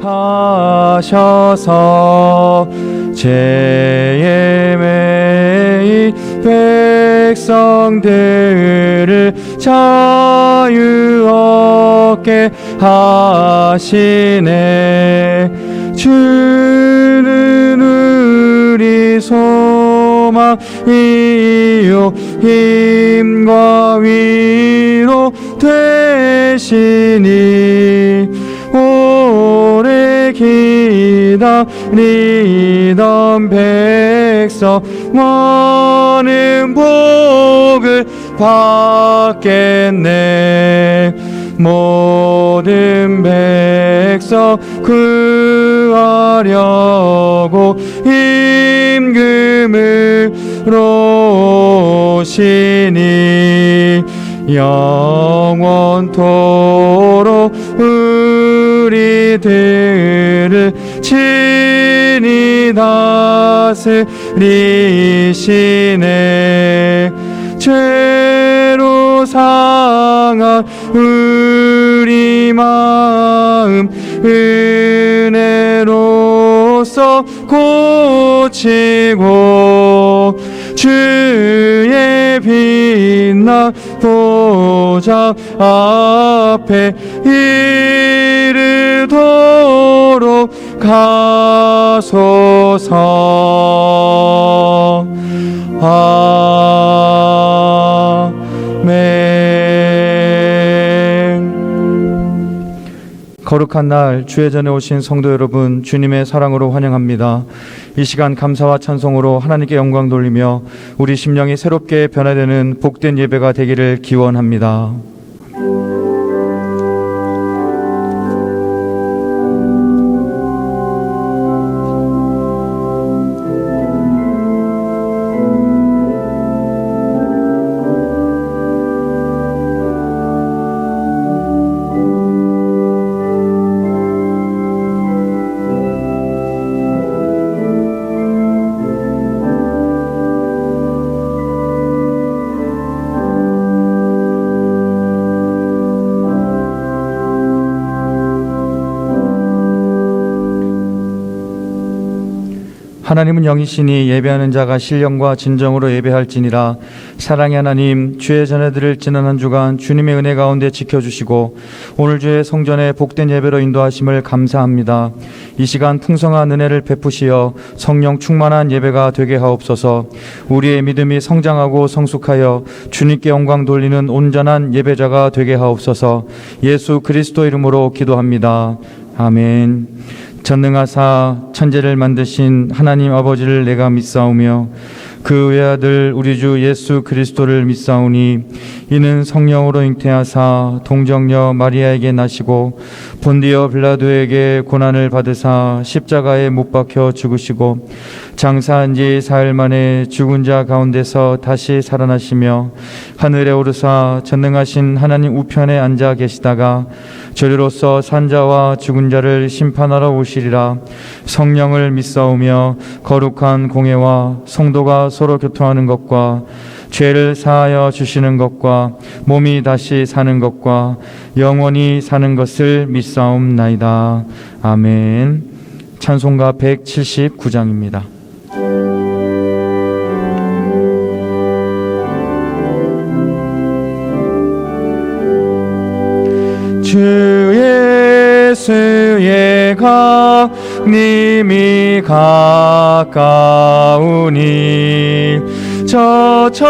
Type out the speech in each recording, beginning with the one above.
하셔서 죄의 매인 백성들을 자유 얻게 하시네. 주는 우리 소망이요 힘과 위로 되시니 오래 기다리던 백성 많은 복을 받겠네. 모든 백성 구하려고 임금으로 오시니 영원토록 우리들을 친히 다스리시네. 죄로 상한 우리 마음 은혜로써 고치고 주의 빛난 보좌 앞에 이르도록 가소서. 거룩한 날 주의 전에 오신 성도 여러분, 주님의 사랑으로 환영합니다. 이 시간 감사와 찬송으로 하나님께 영광 돌리며 우리 심령이 새롭게 변화되는 복된 예배가 되기를 기원합니다. 하나님은 영이시니 예배하는 자가 신령과 진정으로 예배할지니라. 사랑의 하나님, 주의 전해드릴 지난 한 주간 주님의 은혜 가운데 지켜주시고 오늘 주의 성전에 복된 예배로 인도하심을 감사합니다. 이 시간 풍성한 은혜를 베푸시어 성령 충만한 예배가 되게 하옵소서. 우리의 믿음이 성장하고 성숙하여 주님께 영광 돌리는 온전한 예배자가 되게 하옵소서. 예수 그리스도 이름으로 기도합니다. 아멘. 전능하사 천지를 만드신 하나님 아버지를 내가 믿사오며 그 외아들 우리 주 예수 그리스도를 믿사오니 이는 성령으로 잉태하사 동정녀 마리아에게 나시고 본디오 빌라도에게 고난을 받으사 십자가에 못 박혀 죽으시고 장사한 지 사흘 만에 죽은 자 가운데서 다시 살아나시며 하늘에 오르사 전능하신 하나님 우편에 앉아 계시다가 저리로서 산자와 죽은 자를 심판하러 오시리라. 성령을 믿사오며 거룩한 공회와 성도가 서로 교통하는 것과 죄를 사하여 주시는 것과 몸이 다시 사는 것과 영원히 사는 것을 믿사옵나이다. 아멘. 찬송가 179장입니다. 주 예수의 강림이 가까우니 저 천국으로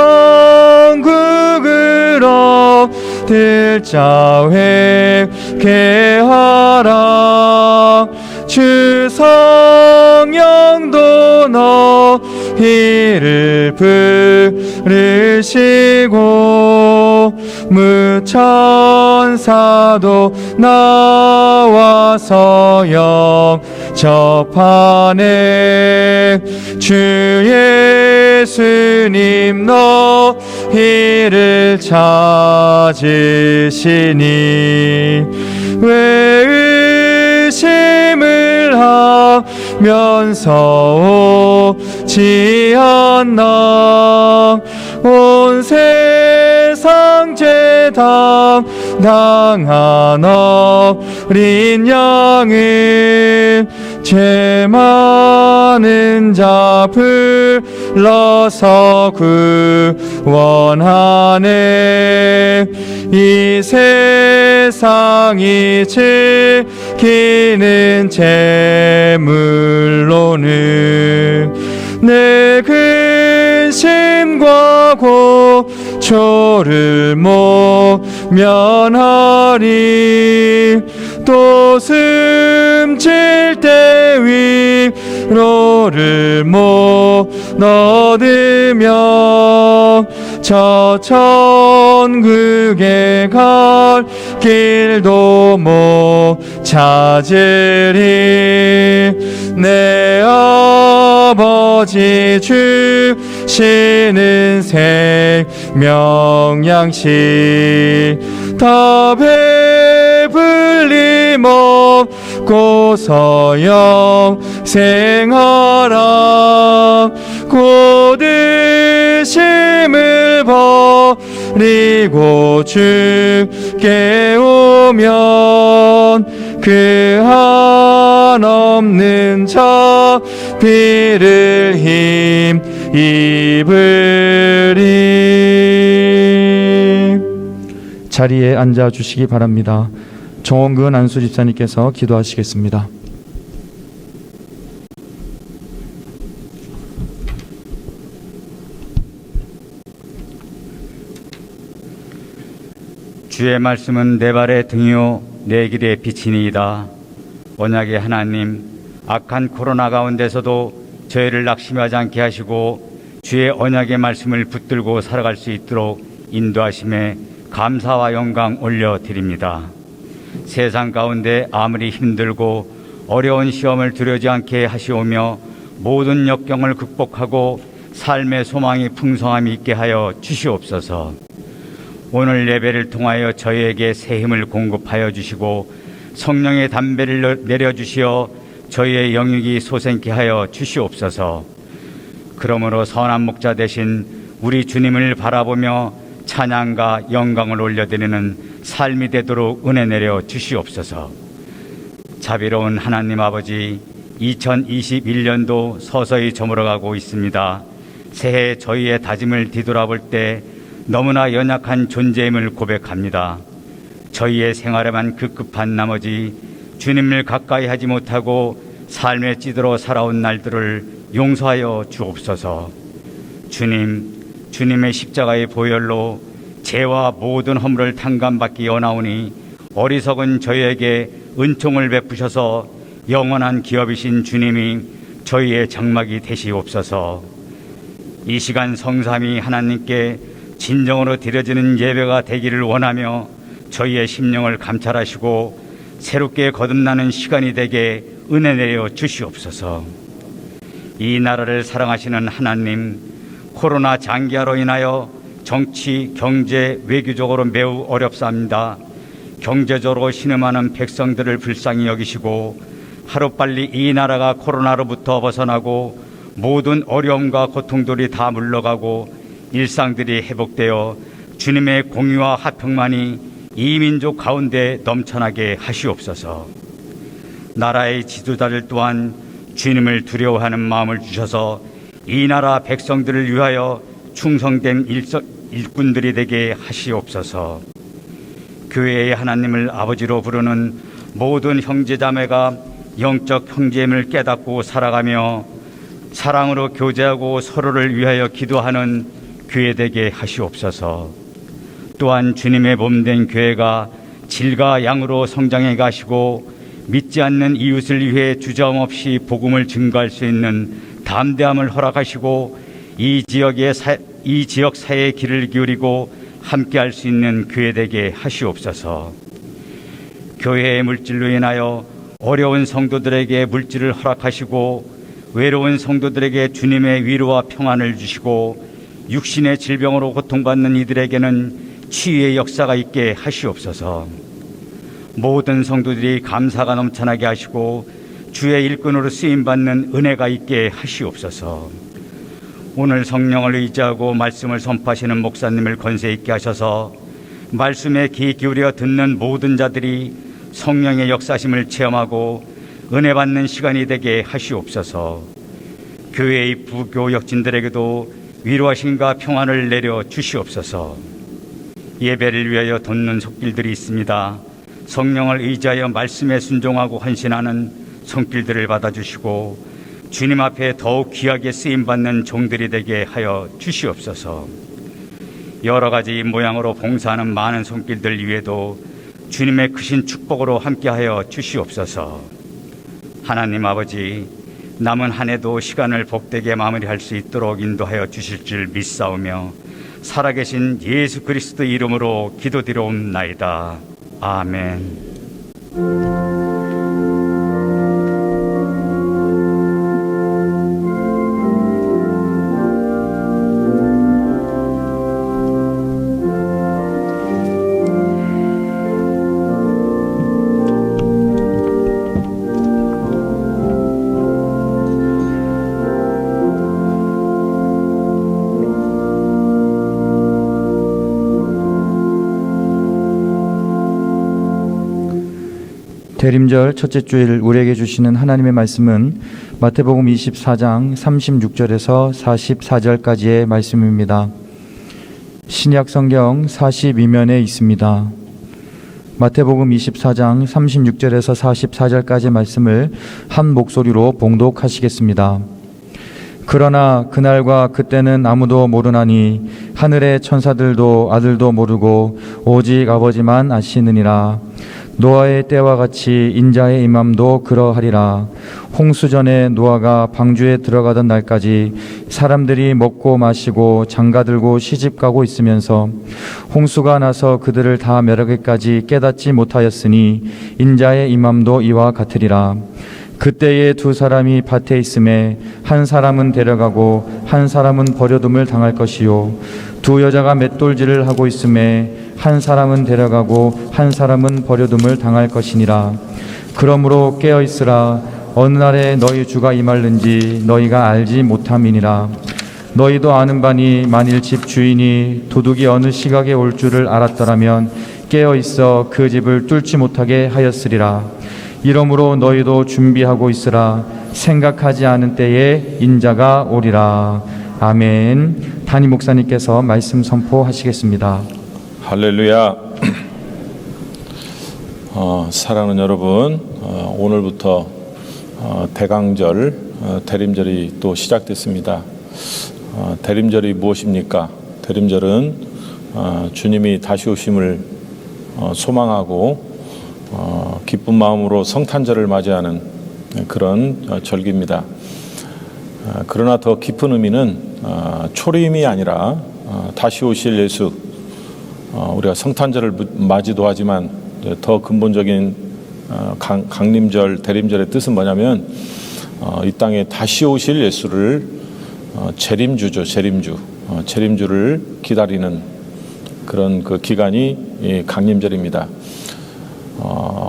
들자 회개하라. 주 성령도 너희를 부르시고 무천사도 나와서 영접하네. 주 예수님 너희를 찾으시니 왜 의심을 하면서 오지 않나. 온 세상 죄 다 감당한 어린 양은 죄 많은 자 불러서 구원하네. 이 세상이 지키는 재물로는 내 근심과 고초를 모면하리. 또 숨질 때 위로를 못 얻으며 저 천국에 갈 길도 못 찾으리. 내 아버지 주시는 생명 양식 다 배불리 먹고서 영생하라. 곧 의심을 버리고 주께 오면 그 한없는 자비를 힘입으리. 자리에 앉아 주시기 바랍니다. 정원근 안수 집사님께서 기도하시겠습니다. 주의 말씀은 내 발의 등이요 내 길의 빛이니이다. 언약의 하나님, 악한 코로나 가운데서도 저희를 낙심하지 않게 하시고 주의 언약의 말씀을 붙들고 살아갈 수 있도록 인도하심에 감사와 영광 올려드립니다. 세상 가운데 아무리 힘들고 어려운 시험을 두려지 않게 하시오며 모든 역경을 극복하고 삶의 소망이 풍성함이 있게 하여 주시옵소서. 오늘 예배를 통하여 저희에게 새 힘을 공급하여 주시고 성령의 담배를 내려주시어 저희의 영육이 솟게 하여 주시옵소서. 그러므로 선한 목자 되신 우리 주님을 바라보며 찬양과 영광을 올려드리는 삶이 되도록 은혜 내려 주시옵소서. 자비로운 하나님 아버지, 2021년도 서서히 저물어가고 있습니다. 새해 저희의 다짐을 뒤돌아볼 때 너무나 연약한 존재임을 고백합니다. 저희의 생활에만 급급한 나머지 주님을 가까이 하지 못하고 삶의 찌들어 살아온 날들을 용서하여 주옵소서. 주님의 십자가의 보혈로 죄와 모든 허물을 탕감받기 원하오니 어리석은 저희에게 은총을 베푸셔서 영원한 기업이신 주님이 저희의 장막이 되시옵소서. 이 시간 성삼위 하나님께 진정으로 드려지는 예배가 되기를 원하며 저희의 심령을 감찰하시고 새롭게 거듭나는 시간이 되게 은혜 내려 주시옵소서. 이 나라를 사랑하시는 하나님, 코로나 장기화로 인하여 정치, 경제, 외교적으로 매우 어렵사옵니다. 경제적으로 신음하는 백성들을 불쌍히 여기시고 하루빨리 이 나라가 코로나로부터 벗어나고 모든 어려움과 고통들이 다 물러가고 일상들이 회복되어 주님의 공의와 화평만이 이 민족 가운데 넘쳐나게 하시옵소서. 나라의 지도자들 또한 주님을 두려워하는 마음을 주셔서 이 나라 백성들을 위하여 충성된 일꾼들이 되게 하시옵소서. 교회의 하나님을 아버지로 부르는 모든 형제자매가 영적 형제임을 깨닫고 살아가며 사랑으로 교제하고 서로를 위하여 기도하는 교회 되게 하시옵소서. 또한 주님의 몸된 교회가 질과 양으로 성장해 가시고 믿지 않는 이웃을 위해 주저함없이 복음을 증거할 수 있는 담대함을 허락하시고 이 지역 사회의 길을 기울이고 함께할 수 있는 교회 되게 하시옵소서. 교회의 물질로 인하여 어려운 성도들에게 물질을 허락하시고 외로운 성도들에게 주님의 위로와 평안을 주시고 육신의 질병으로 고통받는 이들에게는 치유의 역사가 있게 하시옵소서. 모든 성도들이 감사가 넘쳐나게 하시고 주의 일꾼으로 쓰임받는 은혜가 있게 하시옵소서. 오늘 성령을 의지하고 말씀을 선포하시는 목사님을 권세 있게 하셔서 말씀에 귀 기울여 듣는 모든 자들이 성령의 역사심을 체험하고 은혜 받는 시간이 되게 하시옵소서. 교회의 부교역진들에게도 위로하심과 평안을 내려 주시옵소서. 예배를 위하여 돕는 손길들이 있습니다. 성령을 의지하여 말씀에 순종하고 헌신하는 손길들을 받아주시고 주님 앞에 더욱 귀하게 쓰임받는 종들이 되게 하여 주시옵소서. 여러 가지 모양으로 봉사하는 많은 손길들 위에도 주님의 크신 축복으로 함께하여 주시옵소서. 하나님 아버지, 남은 한 해도 시간을 복되게 마무리할 수 있도록 인도하여 주실 줄 믿사오며 살아계신 예수 그리스도 이름으로 기도드리옵나이다. 아멘. 대림절 첫째 주일 우리에게 주시는 하나님의 말씀은 마태복음 24장 36절에서 44절까지의 말씀입니다. 신약 성경 42면에 있습니다. 마태복음 24장 36절에서 44절까지의 말씀을 한 목소리로 봉독하시겠습니다. 그러나 그날과 그때는 아무도 모르나니 하늘의 천사들도 아들도 모르고 오직 아버지만 아시느니라. 노아의 때와 같이 인자의 임함도 그러하리라. 홍수전에 노아가 방주에 들어가던 날까지 사람들이 먹고 마시고 장가들고 시집가고 있으면서 홍수가 나서 그들을 다 멸하기까지 깨닫지 못하였으니 인자의 임함도 이와 같으리라. 그때에 두 사람이 밭에 있음에 한 사람은 데려가고 한 사람은 버려둠을 당할 것이요 두 여자가 맷돌질을 하고 있음에 한 사람은 데려가고 한 사람은 버려둠을 당할 것이니라. 그러므로 깨어 있으라. 어느 날에 너희 주가 임할는지 너희가 알지 못함이니라. 너희도 아는 바니 만일 집 주인이 도둑이 어느 시각에 올 줄을 알았더라면 깨어 있어 그 집을 뚫지 못하게 하였으리라. 이러므로 너희도 준비하고 있으라. 생각하지 않은 때에 인자가 오리라. 아멘. 담임 목사님께서 말씀 선포하시겠습니다. 할렐루야. 사랑하는 여러분, 오늘부터 대강절, 대림절이 또 시작됐습니다. 대림절이 무엇입니까? 대림절은 주님이 다시 오심을 소망하고 기쁜 마음으로 성탄절을 맞이하는 그런 절기입니다. 그러나 더 깊은 의미는 초림이 아니라 다시 오실 예수, 우리가 성탄절을 맞이도 하지만 더 근본적인 강림절, 대림절의 뜻은 뭐냐면 이 땅에 다시 오실 예수를 재림주죠, 재림주. 재림주를 기다리는 그런 그 기간이 강림절입니다.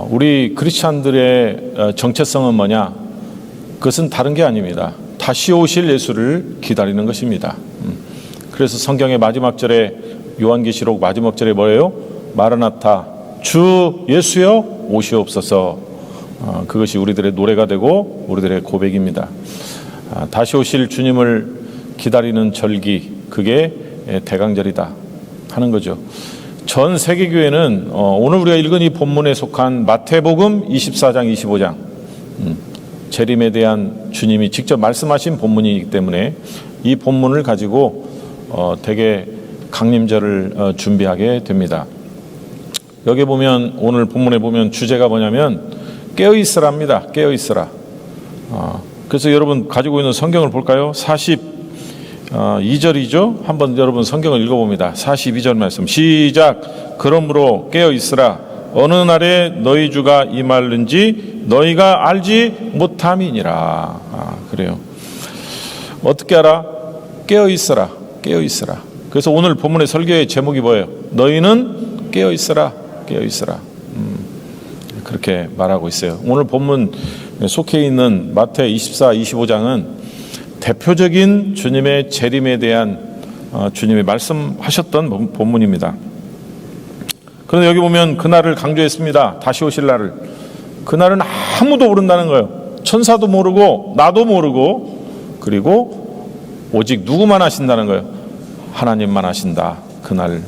우리 크리스찬들의 정체성은 뭐냐? 그것은 다른 게 아닙니다. 다시 오실 예수를 기다리는 것입니다. 그래서 성경의 마지막 절에 요한계시록 마지막 절에 뭐예요? 마라나타, 주 예수여 오시옵소서. 그것이 우리들의 노래가 되고 우리들의 고백입니다. 다시 오실 주님을 기다리는 절기, 그게 대강절이다 하는 거죠. 전 세계교회는 오늘 우리가 읽은 이 본문에 속한 마태복음 24장 25장 재림에 대한 주님이 직접 말씀하신 본문이기 때문에 이 본문을 가지고 되게 강림절을 준비하게 됩니다. 여기 보면 오늘 본문에 보면 주제가 뭐냐면 깨어있으라입니다. 깨어있으라. 그래서 여러분 가지고 있는 성경을 볼까요? 42절이죠. 한번 여러분 성경을 읽어봅니다. 42절 말씀 시작. 그러므로 깨어있으라. 어느 날에 너희 주가 임할는지 너희가 알지 못함이니라. 그래요. 어떻게 알아? 깨어있으라. 깨어있으라. 그래서 오늘 본문의 설교의 제목이 뭐예요? 너희는 깨어있으라. 깨어있으라. 그렇게 말하고 있어요. 오늘 본문 속해 있는 마태 24, 25장은 대표적인 주님의 재림에 대한 주님이 말씀하셨던 본문입니다. 그런데 여기 보면 그날을 강조했습니다. 다시 오실 날을. 그날은 아무도 모른다는 거예요. 천사도 모르고 나도 모르고, 그리고 오직 누구만 아신다는 거예요. 하나님만 아신다. 그날.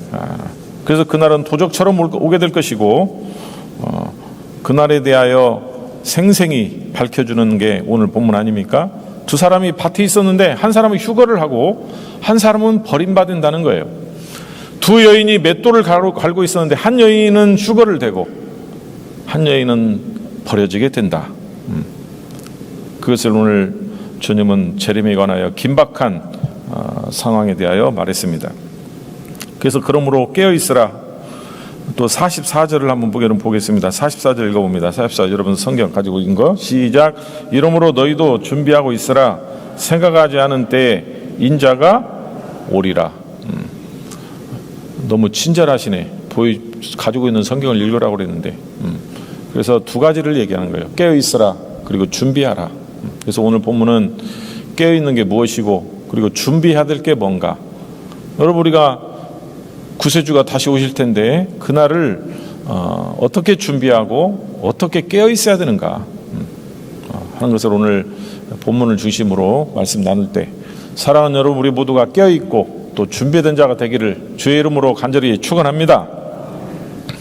그래서 그날은 도적처럼 오게 될 것이고, 그날에 대하여 생생히 밝혀주는 게 오늘 본문 아닙니까? 두 사람이 밭에 있었는데 한 사람은 휴거를 하고 한 사람은 버림받는다는 거예요. 두 여인이 맷돌을 갈고 있었는데 한 여인은 휴거를 대고 한 여인은 버려지게 된다. 그것을 오늘 주님은 재림에 관하여 긴박한 상황에 대하여 말했습니다. 그래서 그러므로 깨어있으라. 또 44절을 한번 보겠습니다. 44절 읽어봅니다. 44절 여러분 성경 가지고 있는 거 시작. 이러므로 너희도 준비하고 있으라. 생각하지 않은 때에 인자가 오리라. 너무 친절하시네. 가지고 있는 성경을 읽으라고 그랬는데, 그래서 두 가지를 얘기하는 거예요. 깨어있으라, 그리고 준비하라. 그래서 오늘 본문은 깨어있는 게 무엇이고, 그리고 준비해야 될 게 뭔가. 여러분, 우리가 구세주가 다시 오실 텐데 그날을 어떻게 준비하고 어떻게 깨어있어야 되는가 하는 것을 오늘 본문을 중심으로 말씀 나눌 때, 사랑하는 여러분, 우리 모두가 깨어있고 또 준비된 자가 되기를 주의 이름으로 간절히 축원합니다.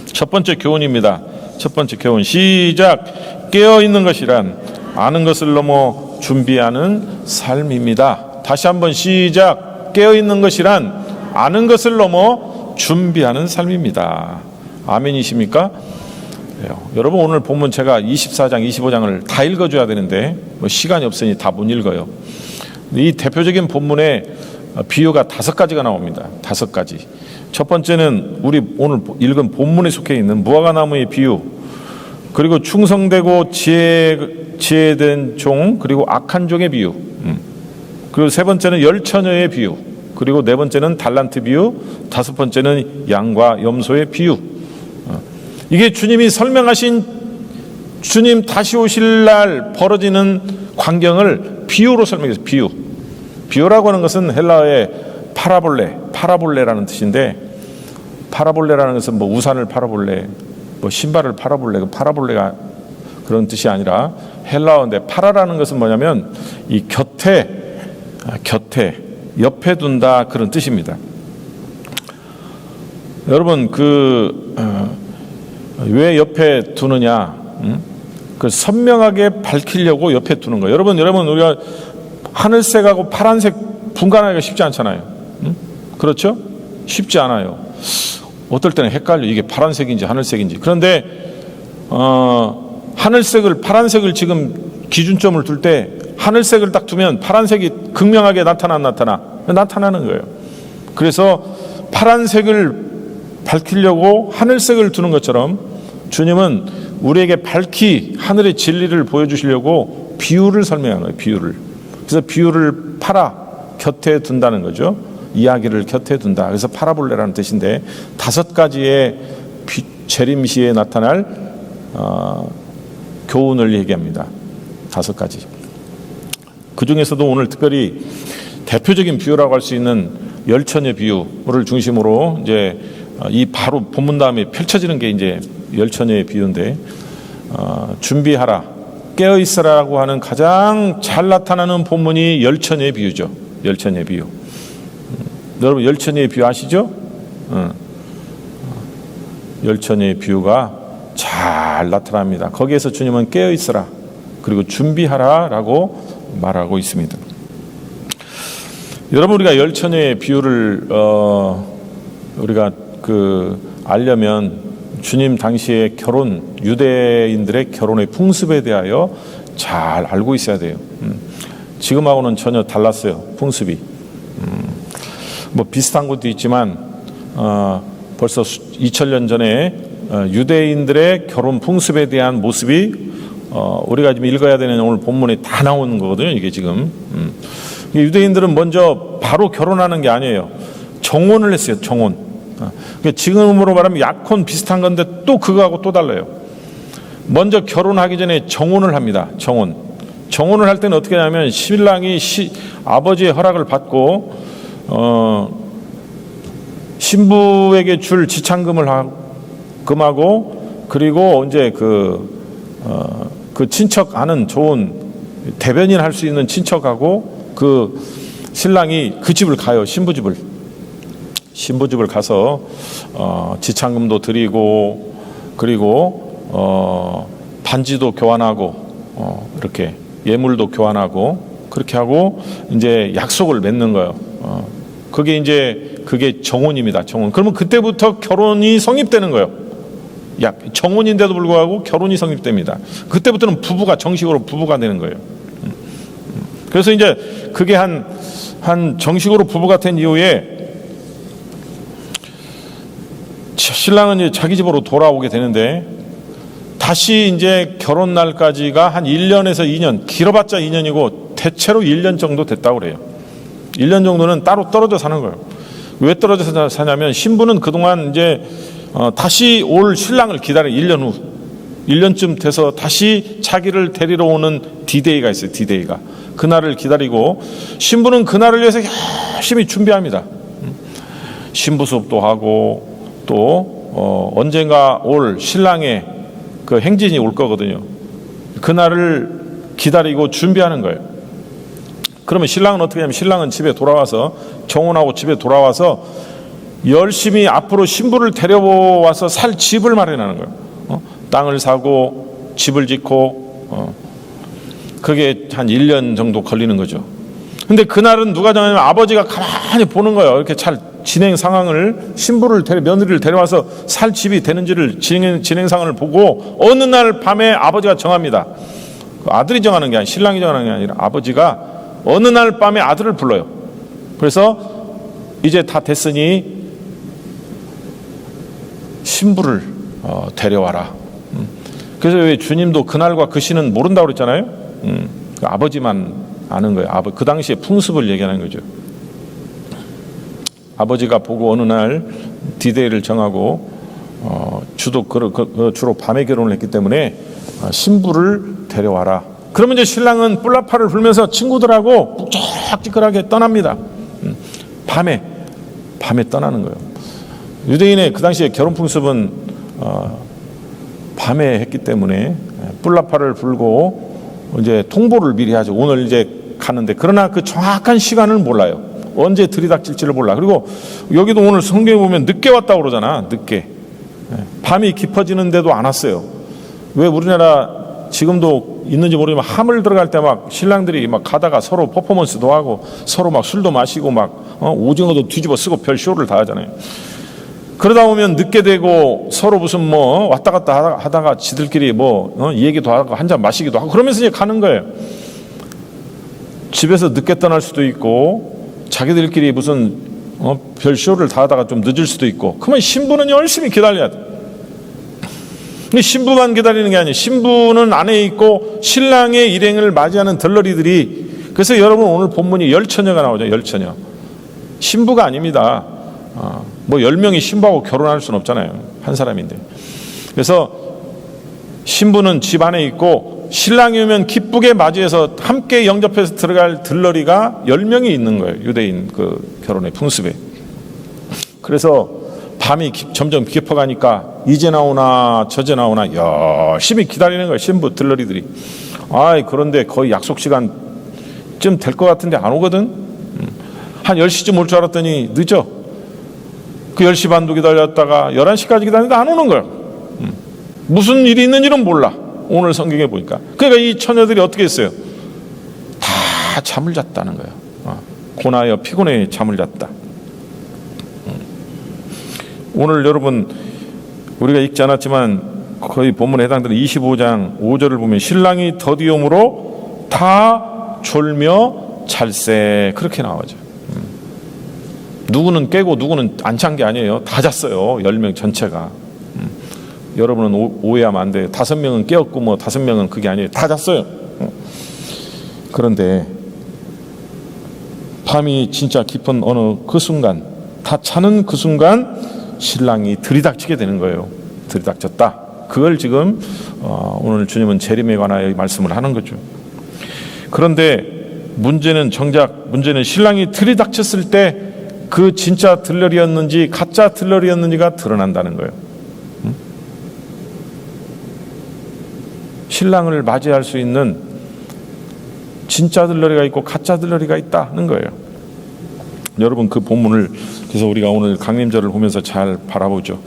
첫 번째 교훈입니다. 첫 번째 교훈 시작. 깨어있는 것이란 아는 것을 넘어 준비하는 삶입니다. 다시 한번 시작. 깨어있는 것이란 아는 것을 넘어 준비하는 삶입니다. 아멘이십니까? 여러분, 오늘 본문 제가 24장, 25장을 다 읽어줘야 되는데 시간이 없으니 다 못 읽어요. 이 대표적인 본문에 비유가 5가지가 나옵니다. 5가지. 첫 번째는 우리 오늘 읽은 본문에 속해 있는 무화과나무의 비유, 그리고 충성되고 지혜된 종, 그리고 악한 종의 비유, 그리고 세 번째는 열처녀의 비유, 그리고 네 번째는 달란트 비유, 다섯 번째는 양과 염소의 비유. 이게 주님이 설명하신 주님 다시 오실 날 벌어지는 광경을 비유로 설명해서 비유라고 하는 것은 헬라어의 파라볼레라는 뜻인데, 파라볼레라는 것은 뭐 우산을 파라볼레, 뭐 신발을 파라볼레, 파라볼레가 그런 뜻이 아니라 헬라어인데, 파라라는 것은 뭐냐면 이 곁에 옆에 둔다, 그런 뜻입니다. 여러분, 왜 옆에 두느냐? 그 선명하게 밝히려고 옆에 두는 거예요. 여러분, 우리가 하늘색하고 파란색 분간하기가 쉽지 않잖아요. 그렇죠? 쉽지 않아요. 어떨 때는 헷갈려. 이게 파란색인지 하늘색인지. 그런데 파란색을 지금 기준점을 둘 때 하늘색을 딱 두면 파란색이 극명하게 나타나는 거예요. 그래서 파란색을 밝히려고 하늘색을 두는 것처럼 주님은 우리에게 밝히 하늘의 진리를 보여주시려고 비유를 설명하는 거예요. 비유를. 그래서 비유를 곁에 둔다는 거죠. 이야기를 곁에 둔다. 그래서 파라볼레라는 뜻인데, 5가지의 재림시에 나타날 교훈을 얘기합니다. 5가지. 그 중에서도 오늘 특별히 대표적인 비유라고 할 수 있는 열처녀 비유를 중심으로 이제 이 바로 본문 다음에 펼쳐지는 게 이제 열처녀의 비유인데, 준비하라, 깨어있으라고 하는 가장 잘 나타나는 본문이 열처녀의 비유죠. 열처녀의 비유. 여러분, 열처녀의 비유 아시죠? 열처녀의 비유가 잘 나타납니다. 거기에서 주님은 깨어있으라, 그리고 준비하라라고 말하고 있습니다. 여러분, 우리가 열처녀의 비유를 우리가 알려면 주님 당시의 유대인들의 결혼의 풍습에 대하여 잘 알고 있어야 돼요. 지금하고는 전혀 달랐어요, 풍습이. 뭐 비슷한 것도 있지만 벌써 2000년 전에 유대인들의 결혼 풍습에 대한 모습이 우리가 지금 읽어야 되는 오늘 본문에 다 나오는 거거든요. 이게 지금 유대인들은 먼저 바로 결혼하는 게 아니에요. 정혼을 했어요. 정혼. 지금으로 말하면 약혼 비슷한 건데 또 그거하고 또 달라요. 먼저 결혼하기 전에 정혼을 합니다. 정혼을 할 때는 어떻게 하냐면 신랑이 아버지의 허락을 받고 신부에게 줄 지참금을 금하고 그리고 이제 그 친척 아는 좋은 대변인 할 수 있는 친척하고 그 신랑이 그 집을 가요. 신부집을 가서 지참금도 드리고 그리고 반지도 교환하고 이렇게 예물도 교환하고 그렇게 하고 이제 약속을 맺는 거예요. 그게 정혼입니다. 정혼. 그러면 그때부터 결혼이 성립되는 거예요. 정혼인데도 불구하고 결혼이 성립됩니다. 그때부터는 정식으로 부부가 되는 거예요. 그래서 이제 그게 한 정식으로 부부가 된 이후에 신랑은 이제 자기 집으로 돌아오게 되는데 다시 이제 결혼 날까지가 한 1년에서 2년, 길어봤자 2년이고 대체로 1년 정도 됐다고 그래요. 1년 정도는 따로 떨어져 사는 거예요. 왜 떨어져 사냐면 신부는 그동안 이제 다시 올 신랑을 기다려 1년 후 1년쯤 돼서 다시 자기를 데리러 오는 디데이가 있어요. 디데이가. 그날을 기다리고 신부는 그날을 위해서 열심히 준비합니다. 신부 수업도 하고 또 언젠가 올 신랑의 그 행진이 올 거거든요. 그날을 기다리고 준비하는 거예요. 그러면 신랑은 어떻게 하냐면 신랑은 집에 돌아와서 정혼하고 집에 돌아와서 열심히 앞으로 신부를 데려와서 살 집을 마련하는 거예요. 땅을 사고 집을 짓고 그게 한 1년 정도 걸리는 거죠. 근데 그날은 누가 정하냐면 아버지가 가만히 보는 거예요. 이렇게 잘 진행 상황을 며느리를 데려와서 살 집이 되는지를 진행 상황을 보고 어느 날 밤에 아버지가 정합니다. 아들이 정하는 게 아니라 신랑이 정하는 게 아니라 아버지가 어느 날 밤에 아들을 불러요. 그래서 이제 다 됐으니 신부를 데려와라. 그래서 왜 주님도 그날과 그 시는 모른다고 그랬잖아요. 그 아버지만 아는 거예요. 그 당시에 풍습을 얘기하는 거죠. 아버지가 보고 어느 날 디데이를 정하고 주로 밤에 결혼을 했기 때문에 신부를 데려와라. 그러면 이제 신랑은 뿔라파를 불면서 친구들하고 묵직지근하게 떠납니다. 밤에 떠나는 거예요. 유대인의 그 당시에 결혼 풍습은 밤에 했기 때문에 뿔라파를 불고 이제 통보를 미리 하죠. 오늘 이제 가는데 그러나 그 정확한 시간을 몰라요. 언제 들이닥칠지를 몰라. 그리고 여기도 오늘 성경에 보면 늦게 왔다고 그러잖아. 늦게. 밤이 깊어지는데도 안 왔어요. 왜 우리나라 지금도 있는지 모르지만 함을 들어갈 때 막 신랑들이 막 가다가 서로 퍼포먼스도 하고 서로 막 술도 마시고 막 오징어도 뒤집어 쓰고 별 쇼를 다 하잖아요. 그러다 보면 늦게 되고 서로 무슨 뭐 왔다 갔다 하다가 지들끼리 뭐 얘기도 하고 한잔 마시기도 하고 그러면서 이제 가는 거예요. 집에서 늦게 떠날 수도 있고 자기들끼리 무슨 별 쇼를 다 하다가 좀 늦을 수도 있고 그러면 신부는 열심히 기다려야 돼. 근데 신부만 기다리는 게 아니에요. 신부는 안에 있고 신랑의 일행을 맞이하는 들러리들이 그래서 여러분 오늘 본문이 열처녀가 나오죠. 열처녀. 신부가 아닙니다. 뭐 10명이 신부하고 결혼할 수는 없잖아요. 한 사람인데. 그래서 신부는 집 안에 있고 신랑이 오면 기쁘게 맞이해서 함께 영접해서 들어갈 들러리가 10명이 있는 거예요. 유대인 그 결혼의 풍습에. 그래서 밤이 점점 깊어가니까 이제 나오나 저제 나오나 열심히 기다리는 거예요. 신부 들러리들이. 그런데 거의 약속 시간쯤 될 것 같은데 안 오거든. 한 10시쯤 올 줄 알았더니 늦어. 그 10시 반도 기다렸다가 11시까지 기다렸는데 안 오는 거예요. 무슨 일이 있는지는 몰라. 오늘 성경에 보니까. 그러니까 이 처녀들이 어떻게 했어요? 다 잠을 잤다는 거예요. 고나여 피곤해 잠을 잤다. 오늘 여러분 우리가 읽지 않았지만 거의 본문에 해당되는 25장 5절을 보면 신랑이 더디움으로 다 졸며 잘세 그렇게 나오죠. 누구는 깨고 누구는 안 잔 게 아니에요. 다 잤어요. 10명 전체가. 여러분은 오해하면 안 돼요. 5명은 깨었고 뭐 5명은 그게 아니에요. 다 잤어요. 그런데 밤이 진짜 깊은 어느 그 순간 다 자는 그 순간 신랑이 들이닥치게 되는 거예요. 들이닥쳤다. 그걸 지금 오늘 주님은 재림에 관하여 말씀을 하는 거죠. 그런데 문제는 신랑이 들이닥쳤을 때 그 진짜 들러리였는지 가짜 들러리였는지가 드러난다는 거예요. 신랑을 맞이할 수 있는 진짜 들러리가 있고 가짜 들러리가 있다는 거예요. 여러분, 그 본문을 그래서 우리가 오늘 강림절을 보면서 잘 바라보죠.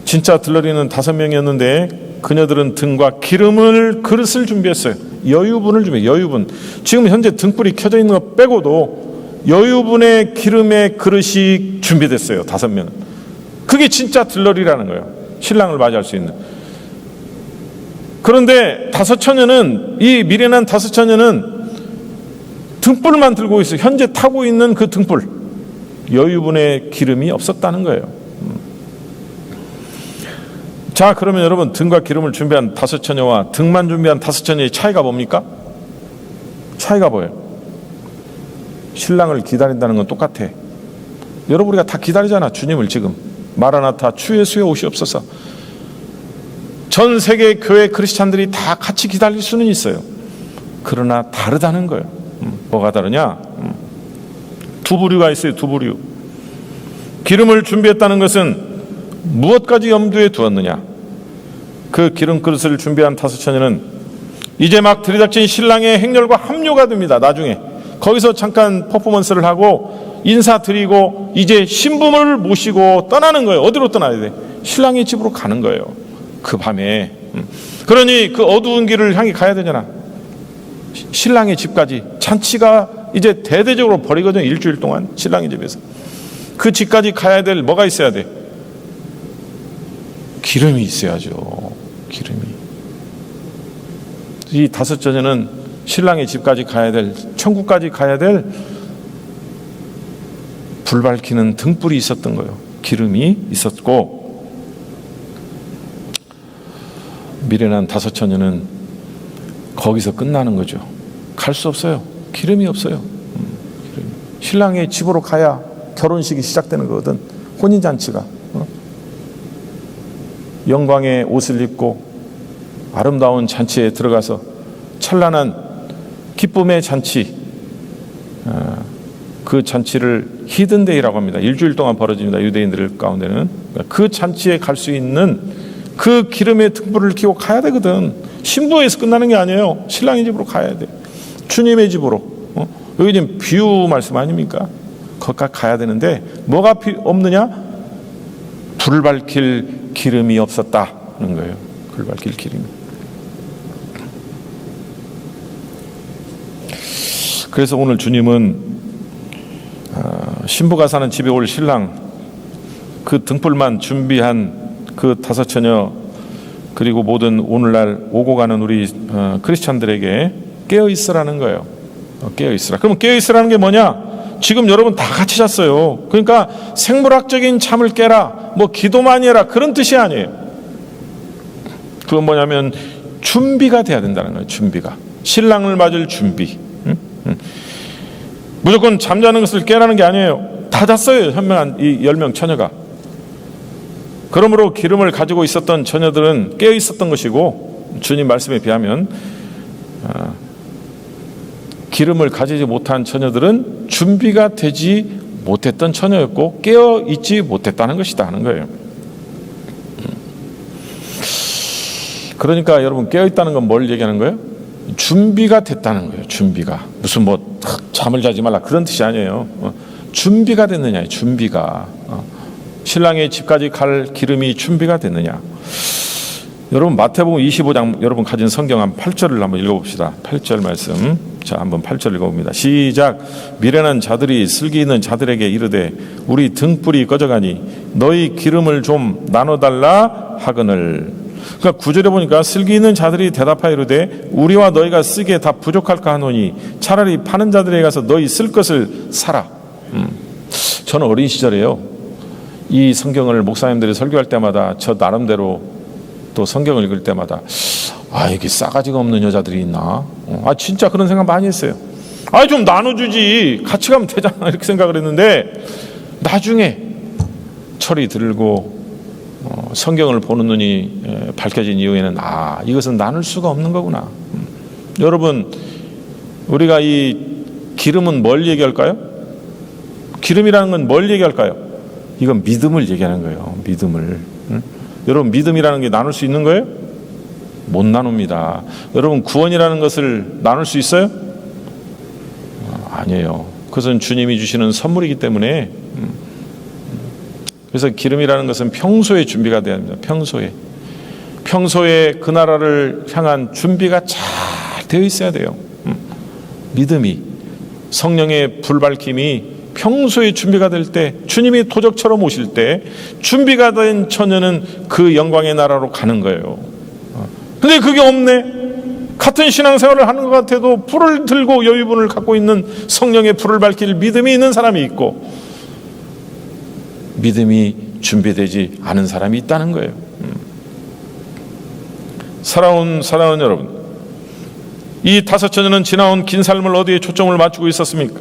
진짜 들러리는 5명이었는데 그녀들은 등과 그릇을 준비했어요. 여유분을 준비해요. 여유분. 지금 현재 등불이 켜져 있는 것 빼고도 여유분의 기름의 그릇이 준비됐어요. 5명은. 그게 진짜 들러리라는 거예요. 신랑을 맞이할 수 있는. 그런데 5처녀는, 이 미련한 5처녀는 등불만 들고 있어요. 현재 타고 있는 그 등불. 여유분의 기름이 없었다는 거예요. 자, 그러면 여러분, 등과 기름을 준비한 5처녀와 등만 준비한 5처녀의 차이가 뭡니까? 차이가 뭐예요? 신랑을 기다린다는 건 똑같아. 여러분, 우리가 다 기다리잖아. 주님을 지금. 마라나타, 주 예수의 오시옵소서. 전 세계 교회 크리스찬들이 다 같이 기다릴 수는 있어요. 그러나 다르다는 거예요. 뭐가 다르냐? 두 부류가 있어요. 두 부류. 기름을 준비했다는 것은 무엇까지 염두에 두었느냐? 그 기름 그릇을 준비한 5처녀는 이제 막 들이닥친 신랑의 행렬과 합류가 됩니다. 나중에 거기서 잠깐 퍼포먼스를 하고 인사드리고 이제 신부를 모시고 떠나는 거예요. 어디로 떠나야 돼? 신랑의 집으로 가는 거예요. 그 밤에. 그러니 그 어두운 길을 향해 가야 되잖아. 신랑의 집까지. 잔치가 이제 대대적으로 벌이거든요. 일주일 동안 신랑의 집에서. 그 집까지 가야 될 뭐가 있어야 돼? 기름이 있어야죠. 기름이. 이 5처녀는 신랑의 집까지 가야 될, 천국까지 가야 될 불 밝히는 등불이 있었던 거예요. 기름이 있었고, 미련한 5처녀는 거기서 끝나는 거죠. 갈 수 없어요. 기름이 없어요. 신랑의 집으로 가야 결혼식이 시작되는 거거든. 혼인잔치가. 영광의 옷을 입고 아름다운 잔치에 들어가서 찬란한 기쁨의 잔치, 그 잔치를 히든데이라고 합니다. 일주일 동안 벌어집니다. 유대인들 가운데는. 그 잔치에 갈 수 있는 그 기름의 등불을 켜고 가야 되거든. 신부에서 끝나는 게 아니에요. 신랑의 집으로 가야 돼. 주님의 집으로. 여기 지금 비유 말씀 아닙니까? 거기까지 가야 되는데 뭐가 없느냐? 불 밝힐 기름이 없었다는 거예요. 불 밝힐 기름이. 그래서 오늘 주님은 신부가 사는 집에 올 신랑, 그 등불만 준비한 그 5처녀, 그리고 모든 오늘날 오고 가는 우리 크리스찬들에게 깨어 있으라는 거예요. 깨어 있으라. 그럼 깨어 있으라는 게 뭐냐? 지금 여러분 다 같이 잤어요. 그러니까 생물학적인 잠을 깨라, 뭐 기도 많이 해라, 그런 뜻이 아니에요. 그건 뭐냐면 준비가 돼야 된다는 거예요. 준비가. 신랑을 맞을 준비. 무조건 잠자는 것을 깨라는 게 아니에요. 다 잤어요. 현명한 이 10명 처녀가. 그러므로 기름을 가지고 있었던 처녀들은 깨어 있었던 것이고, 주님 말씀에 비하면 기름을 가지지 못한 처녀들은 준비가 되지 못했던 처녀였고 깨어 있지 못했다는 것이다 하는 거예요. 그러니까 여러분, 깨어 있다는 건 뭘 얘기하는 거예요? 준비가 됐다는 거예요. 준비가. 무슨 뭐 잠을 자지 말라 그런 뜻이 아니에요. 준비가 됐느냐. 준비가. 신랑의 집까지 갈 기름이 준비가 됐느냐. 여러분, 마태복음 25장 여러분 가진 성경 한 8절을 한번 읽어봅시다. 8절 말씀. 자, 한번 8절 읽어봅니다. 시작. 미련한 자들이 슬기 있는 자들에게 이르되 우리 등불이 꺼져가니 너희 기름을 좀 나눠달라 하거늘. 그러니까 9절에 보니까 슬기 있는 자들이 대답하여 이르되 우리와 너희가 쓰기에 다 부족할까 하노니 차라리 파는 자들에게 가서 너희 쓸 것을 사라. 저는 어린 시절에요, 이 성경을 목사님들이 설교할 때마다 저 나름대로 또 성경을 읽을 때마다 여기 싸가지가 없는 여자들이 있나? 진짜 그런 생각 많이 했어요. 좀 나눠주지, 같이 가면 되잖아, 이렇게 생각을 했는데 나중에 철이 들고 성경을 보는 눈이 밝혀진 이후에는 이것은 나눌 수가 없는 거구나. 여러분, 우리가 이 기름은 뭘 얘기할까요? 기름이라는 건 뭘 얘기할까요? 이건 믿음을 얘기하는 거예요. 믿음을. 여러분, 믿음이라는 게 나눌 수 있는 거예요? 못 나눕니다. 여러분, 구원이라는 것을 나눌 수 있어요? 아니에요. 그것은 주님이 주시는 선물이기 때문에. 그래서 기름이라는 것은 평소에 준비가 돼야 합니다. 평소에 그 나라를 향한 준비가 잘 되어 있어야 돼요. 믿음이, 성령의 불밝힘이 평소에 준비가 될 때, 주님이 도적처럼 오실 때 준비가 된 처녀는 그 영광의 나라로 가는 거예요. 근데 그게 없네. 같은 신앙생활을 하는 것 같아도 불을 들고 여유분을 갖고 있는, 성령의 불을 밝힐 믿음이 있는 사람이 있고 믿음이 준비되지 않은 사람이 있다는 거예요. 사랑하는 여러분, 이 다섯 처녀는 지나온 긴 삶을 어디에 초점을 맞추고 있었습니까?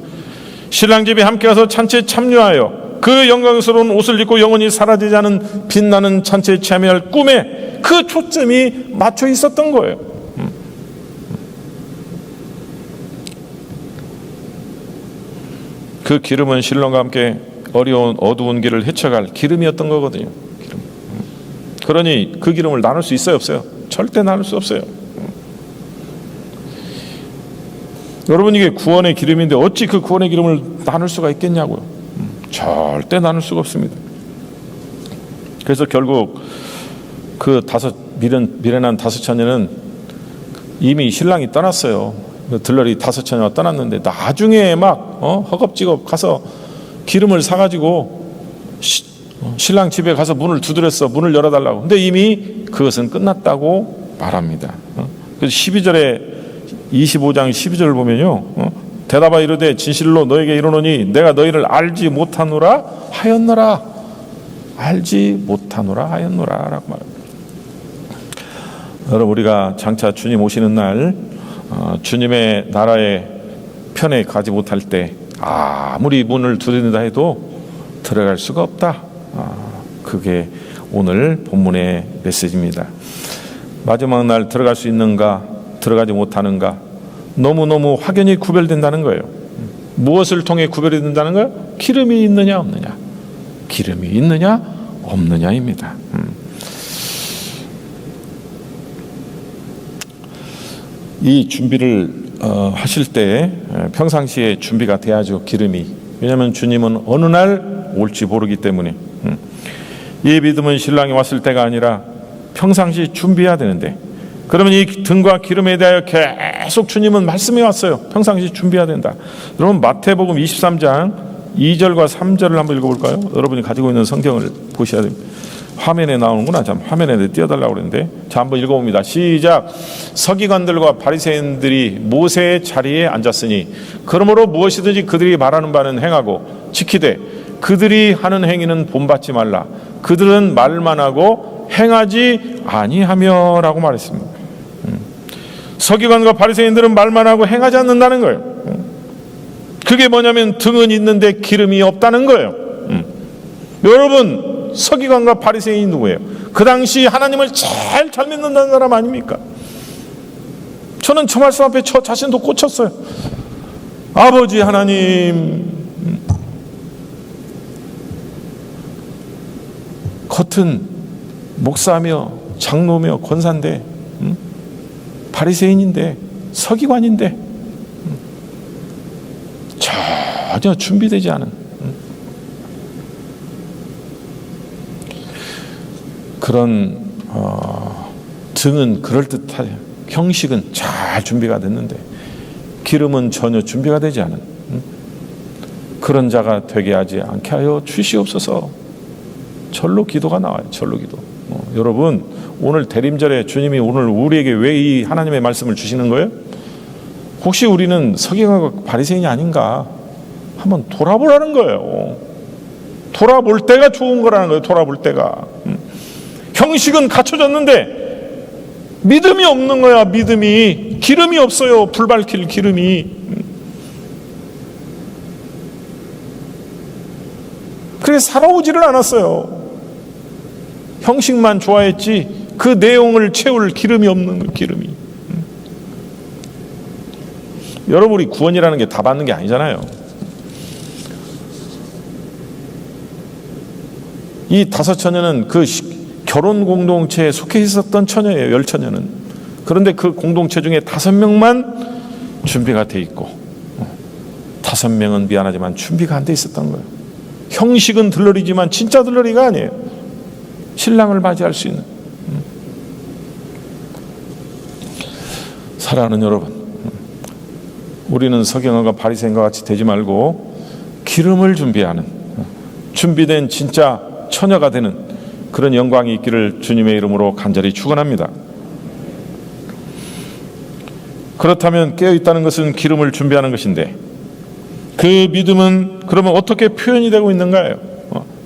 신랑 집에 함께 가서 잔치에 참여하여 그 영광스러운 옷을 입고 영원히 사라지지 않은 빛나는 잔치에 참여할 꿈에 그 초점이 맞춰 있었던 거예요. 그 기름은 신랑과 함께 어두운 길을 헤쳐갈 기름이었던 거거든요. 기름. 그러니 그 기름을 나눌 수 있어요, 없어요? 절대 나눌 수 없어요. 여러분, 이게 구원의 기름인데 어찌 그 구원의 기름을 나눌 수가 있겠냐고요. 절대 나눌 수가 없습니다. 그래서 결국 그 미련한 다섯 처녀는 이미 신랑이 떠났어요. 들러리 다섯 처녀가 떠났는데 나중에 막 허겁지겁 가서 기름을 사가지고 신랑 집에 가서 문을 두드렸어. 문을 열어달라고. 근데 이미 그것은 끝났다고 말합니다. 그래서 25장 12절을 보면요, 대답하 이르되 진실로 너에게 이르노니 내가 너희를 알지 못하노라 하였노라. 알지 못하노라 하였노라 라고 말합니다. 여러분, 우리가 장차 주님 오시는 날 주님의 나라의 편에 가지 못할 때 아무리 문을 두드린다 해도 들어갈 수가 없다. 그게 오늘 본문의 메시지입니다. 마지막 날 들어갈 수 있는가, 들어가지 못하는가, 너무너무 확연히 구별된다는 거예요. 무엇을 통해 구별이 된다는 거예요? 기름이 있느냐 없느냐, 기름이 있느냐 없느냐입니다. 이 준비를 하실 때 평상시에 준비가 돼야죠. 기름이. 왜냐하면 주님은 어느 날 올지 모르기 때문에. 이 믿음은 신랑이 왔을 때가 아니라 평상시 준비해야 되는데, 그러면 이 등과 기름에 대하여 계속 주님은 말씀해 왔어요. 평상시 준비해야 된다. 여러분, 마태복음 23장 2절과 3절을 한번 읽어볼까요? 여러분이 가지고 있는 성경을 보셔야 됩니다. 화면에 나오는구나. 참, 화면에 띄워달라고 그랬는데, 자, 한번 읽어봅니다. 시작. 서기관들과 바리새인들이 모세의 자리에 앉았으니 그러므로 무엇이든지 그들이 말하는 바는 행하고 지키되 그들이 하는 행위는 본받지 말라. 그들은 말만 하고 행하지 아니하며 라고 말했습니다. 서기관과 바리새인들은 말만 하고 행하지 않는다는 거예요. 그게 뭐냐면 등은 있는데 기름이 없다는 거예요. 여러분, 서기관과 바리새인이 누구예요? 그 당시 하나님을 제일 잘 믿는다는 사람 아닙니까? 저는 저 말씀 앞에 저 자신도 꽂혔어요. 아버지 하나님, 겉은 목사며 장로며 권사인데, 바리새인인데, 서기관인데 전혀 준비되지 않은 그런 등은 그럴듯하죠. 형식은 잘 준비가 됐는데 기름은 전혀 준비가 되지 않은 그런 자가 되게 하지 않게 하여 주시옵소서. 절로 기도가 나와요. 절로 기도. 여러분, 오늘 대림절에 주님이 오늘 우리에게 왜 이 하나님의 말씀을 주시는 거예요? 혹시 우리는 서기관과 바리새인이 아닌가 한번 돌아보라는 거예요. 돌아볼 때가 좋은 거라는 거예요. 돌아볼 때가. 형식은 갖춰졌는데 믿음이 없는 거야. 믿음이. 기름이 없어요. 불 밝힐 기름이. 그래서 살아오지를 않았어요. 형식만 좋아했지 그 내용을 채울 기름이 없는 거예요. 기름이. 여러분, 우리 구원이라는 게 다 받는 게 아니잖아요. 이 다섯 처녀는 그 결혼 공동체에 속해 있었던 처녀예요. 열 처녀는. 그런데 그 공동체 중에 5명만 준비가 돼 있고 5명은 미안하지만 준비가 안 돼 있었던 거예요. 형식은 들러리지만 진짜 들러리가 아니에요. 신랑을 맞이할 수 있는. 사랑하는 여러분, 우리는 서경화가 바리새인과 같이 되지 말고 기름을 준비하는, 준비된 진짜 처녀가 되는 그런 영광이 있기를 주님의 이름으로 간절히 축원합니다. 그렇다면 깨어있다는 것은 기름을 준비하는 것인데, 그 믿음은 그러면 어떻게 표현이 되고 있는가요?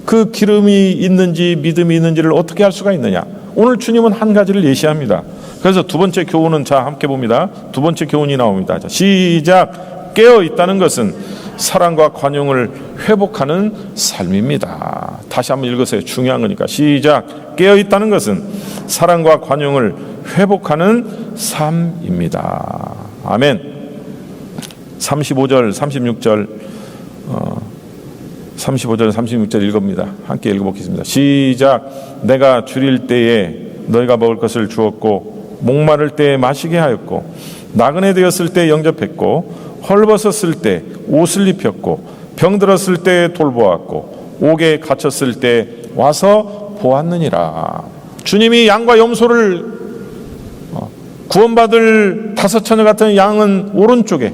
그 기름이 있는지 믿음이 있는지를 어떻게 알 수가 있느냐? 오늘 주님은 한 가지를 예시합니다. 그래서 두 번째 교훈은, 자 함께 봅니다. 두 번째 교훈이 나옵니다. 자, 시작. 깨어있다는 것은 사랑과 관용을 회복하는 삶입니다. 다시 한번 읽으세요. 중요한 거니까. 시작. 깨어있다는 것은 사랑과 관용을 회복하는 삶입니다. 아멘. 35절 36절 35절 36절 읽읍니다. 함께 읽어보겠습니다. 시작. 내가 줄일 때에 너희가 먹을 것을 주었고 목마를 때에 마시게 하였고 나그네 되었을 때 영접했고 헐벗었을 때 옷을 입혔고 병들었을 때 돌보았고 옥에 갇혔을 때 와서 보았느니라. 주님이 양과 염소를 구원받을 5처녀 같은 양은 오른쪽에,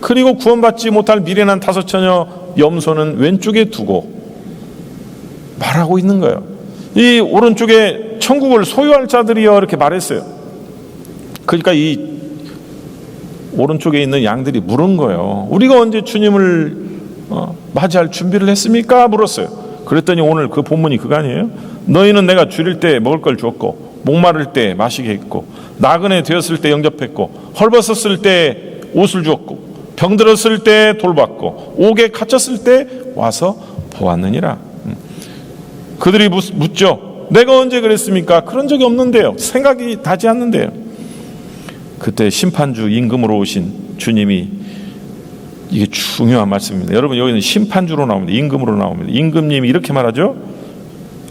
그리고 구원받지 못할 미련한 5처녀 염소는 왼쪽에 두고 말하고 있는 거예요. 이 오른쪽에 천국을 소유할 자들이여 이렇게 말했어요. 그러니까 이 오른쪽에 있는 양들이 물은 거예요. 우리가 언제 주님을 맞이할 준비를 했습니까? 물었어요. 그랬더니 오늘 그 본문이 그거 아니에요? 너희는 내가 줄일 때 먹을 걸 주었고 목마를 때 마시게 했고 나그네 되었을 때 영접했고 헐벗었을 때 옷을 주었고 병들었을 때 돌봤고 옥에 갇혔을 때 와서 보았느니라. 그들이 묻죠. 내가 언제 그랬습니까? 그런 적이 없는데요. 생각이 나지 않는데요. 그때 심판주 임금으로 오신 주님이, 이게 중요한 말씀입니다. 여러분, 여기는 심판주로 나옵니다. 임금으로 나옵니다. 임금님이 이렇게 말하죠.